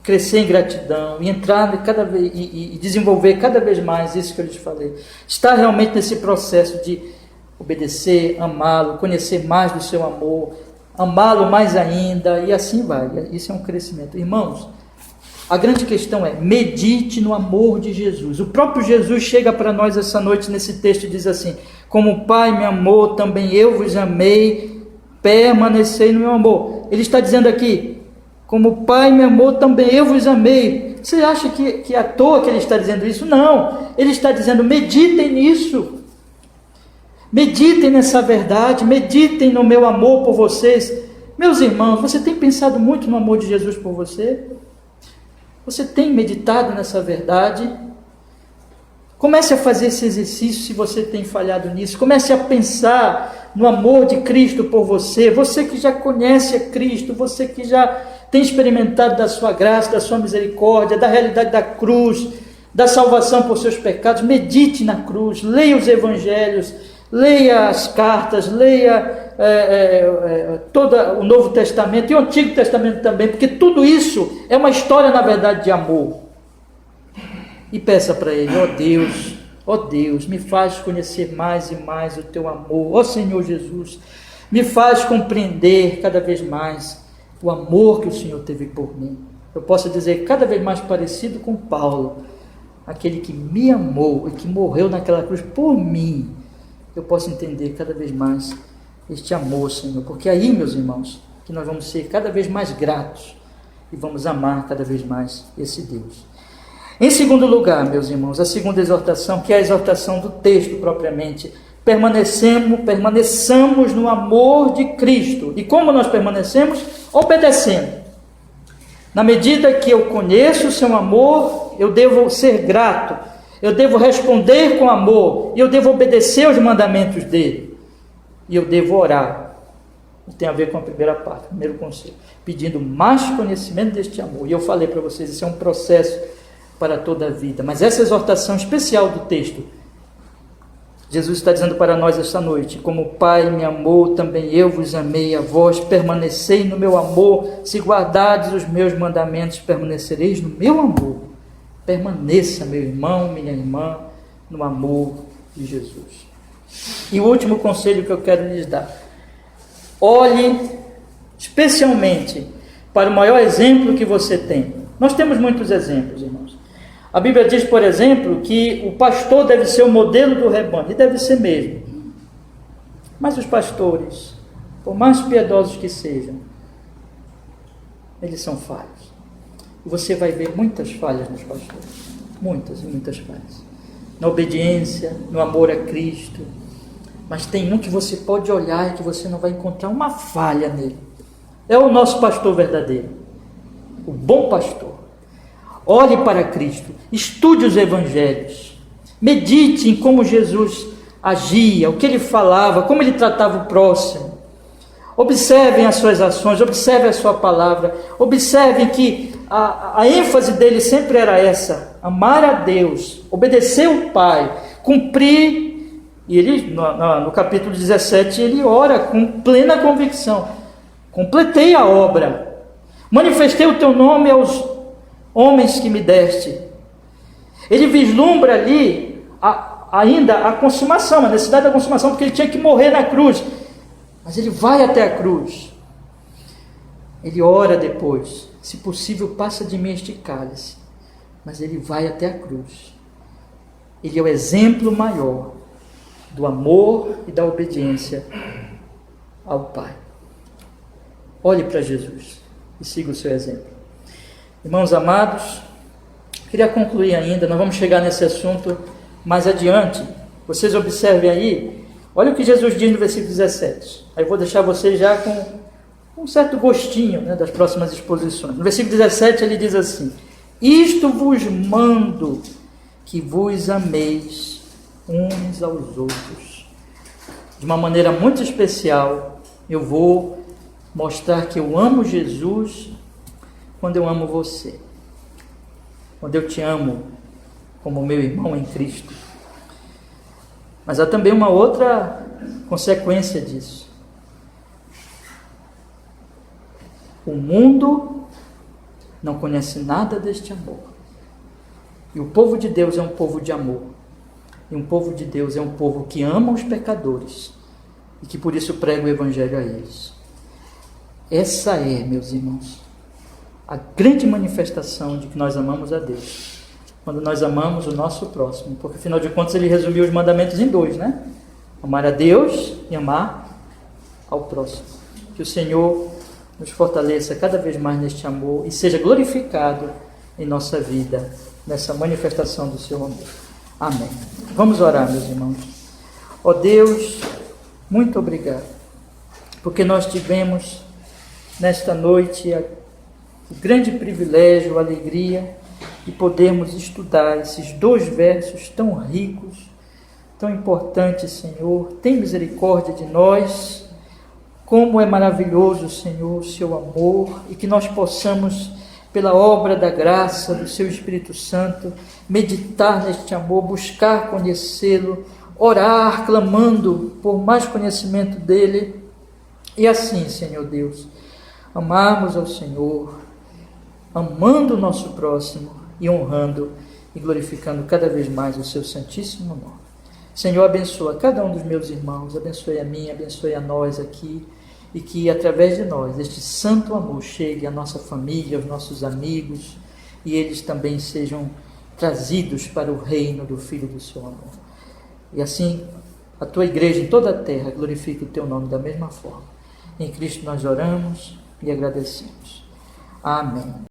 crescer em gratidão e entrar e desenvolver cada vez mais isso que eu lhes falei. Estar realmente nesse processo de obedecer, amá-lo, conhecer mais do seu amor, amá-lo mais ainda, e assim vai. Isso é um crescimento. Irmãos, a grande questão é: medite no amor de Jesus. O próprio Jesus chega para nós essa noite nesse texto e diz assim: como o Pai me amou, também eu vos amei, permanecei no meu amor. Ele está dizendo aqui: como o Pai me amou, também eu vos amei. Você acha que é à toa que ele está dizendo isso? Não, ele está dizendo: meditem nisso. Meditem nessa verdade, meditem no meu amor por vocês. Meus irmãos, você tem pensado muito no amor de Jesus por você? Você tem meditado nessa verdade? Comece a fazer esse exercício se você tem falhado nisso. Comece a pensar no amor de Cristo por você. Você que já conhece a Cristo, você que já tem experimentado da sua graça, da sua misericórdia, da realidade da cruz, da salvação por seus pecados. Medite na cruz, leia os evangelhos, leia as cartas, leia todo o Novo Testamento e o Antigo Testamento também, porque tudo isso é uma história, na verdade, de amor. E peça para Ele: ó Deus, me faz conhecer mais e mais o Teu amor. Ó Senhor Jesus, me faz compreender cada vez mais o amor que o Senhor teve por mim. Eu posso dizer cada vez mais parecido com Paulo, aquele que me amou e que morreu naquela cruz por mim. Eu posso entender cada vez mais este amor, Senhor, porque aí, meus irmãos, que nós vamos ser cada vez mais gratos e vamos amar cada vez mais esse Deus. Em segundo lugar, meus irmãos, a segunda exortação, que é a exortação do texto propriamente: permaneçamos no amor de Cristo. E como nós permanecemos? Obedecendo. Na medida que eu conheço o seu amor, eu devo ser grato, eu devo responder com amor, e eu devo obedecer aos mandamentos dele, e eu devo orar. Tem a ver com a primeira parte, o primeiro conselho, pedindo mais conhecimento deste amor. E eu falei para vocês, isso é um processo para toda a vida. Mas essa exortação especial do texto, Jesus está dizendo para nós esta noite: como o Pai me amou, também eu vos amei a vós, permanecei no meu amor. Se guardardes os meus mandamentos, permanecereis no meu amor. Permaneça, meu irmão, minha irmã, no amor de Jesus. E o último conselho que eu quero lhes dar: olhe especialmente para o maior exemplo que você tem. Nós temos muitos exemplos, irmãos. A Bíblia diz, por exemplo, que o pastor deve ser o modelo do rebanho, e deve ser mesmo. Mas os pastores, por mais piedosos que sejam, eles são falhos. E você vai ver muitas falhas nos pastores, muitas e muitas falhas. Na obediência, no amor a Cristo. Mas tem um que você pode olhar e que você não vai encontrar uma falha nele. É o nosso pastor verdadeiro, o bom pastor. Olhe para Cristo, estude os evangelhos, medite em como Jesus agia, o que ele falava, como ele tratava o próximo. Observem as suas ações, observem a sua palavra, observem que a ênfase dele sempre era essa: amar a Deus, obedecer o Pai, cumprir. E ele, no capítulo 17, ele ora com plena convicção: completei a obra, manifestei o teu nome aos homens que me deste. Ele vislumbra ali ainda a consumação, a necessidade da consumação, porque ele tinha que morrer na cruz. Mas ele vai até a cruz. Ele ora depois: se possível, passa de mim este cálice. Mas ele vai até a cruz. Ele é o exemplo maior do amor e da obediência ao Pai. Olhe para Jesus e siga o seu exemplo. Irmãos amados, queria concluir ainda, nós vamos chegar nesse assunto mais adiante. Vocês observem aí, olha o que Jesus diz no versículo 17. Aí eu vou deixar vocês já com um certo gostinho, né, das próximas exposições. No versículo 17 ele diz assim: isto vos mando, que vos ameis uns aos outros. De uma maneira muito especial, eu vou mostrar que eu amo Jesus quando eu amo você, quando eu te amo como meu irmão em Cristo. Mas há também uma outra consequência disso. O mundo não conhece nada deste amor. E o povo de Deus é um povo de amor. E um povo de Deus é um povo que ama os pecadores e que por isso prega o Evangelho a eles. Essa é, meus irmãos, a grande manifestação de que nós amamos a Deus, quando nós amamos o nosso próximo, porque afinal de contas ele resumiu os mandamentos em dois, né? Amar a Deus e amar ao próximo. Que o Senhor nos fortaleça cada vez mais neste amor e seja glorificado em nossa vida, nessa manifestação do seu amor. Amém. Vamos orar, meus irmãos. Ó Deus, muito obrigado, porque nós tivemos nesta noite o grande privilégio, a alegria de podermos estudar esses 2 versos tão ricos, tão importantes, Senhor. Tem misericórdia de nós, como é maravilhoso, Senhor, o seu amor, e que nós possamos, pela obra da graça do seu Espírito Santo, meditar neste amor, buscar conhecê-lo, orar, clamando por mais conhecimento dele, e assim, Senhor Deus, amarmos ao Senhor, amando o nosso próximo e honrando e glorificando cada vez mais o seu santíssimo nome. Senhor, abençoa cada um dos meus irmãos, abençoe a mim, abençoe a nós aqui, e que através de nós este santo amor chegue à nossa família, aos nossos amigos, e eles também sejam trazidos para o reino do Filho do seu amor. E assim a tua igreja em toda a terra glorifique o teu nome da mesma forma. Em Cristo nós oramos e agradecemos. Amém.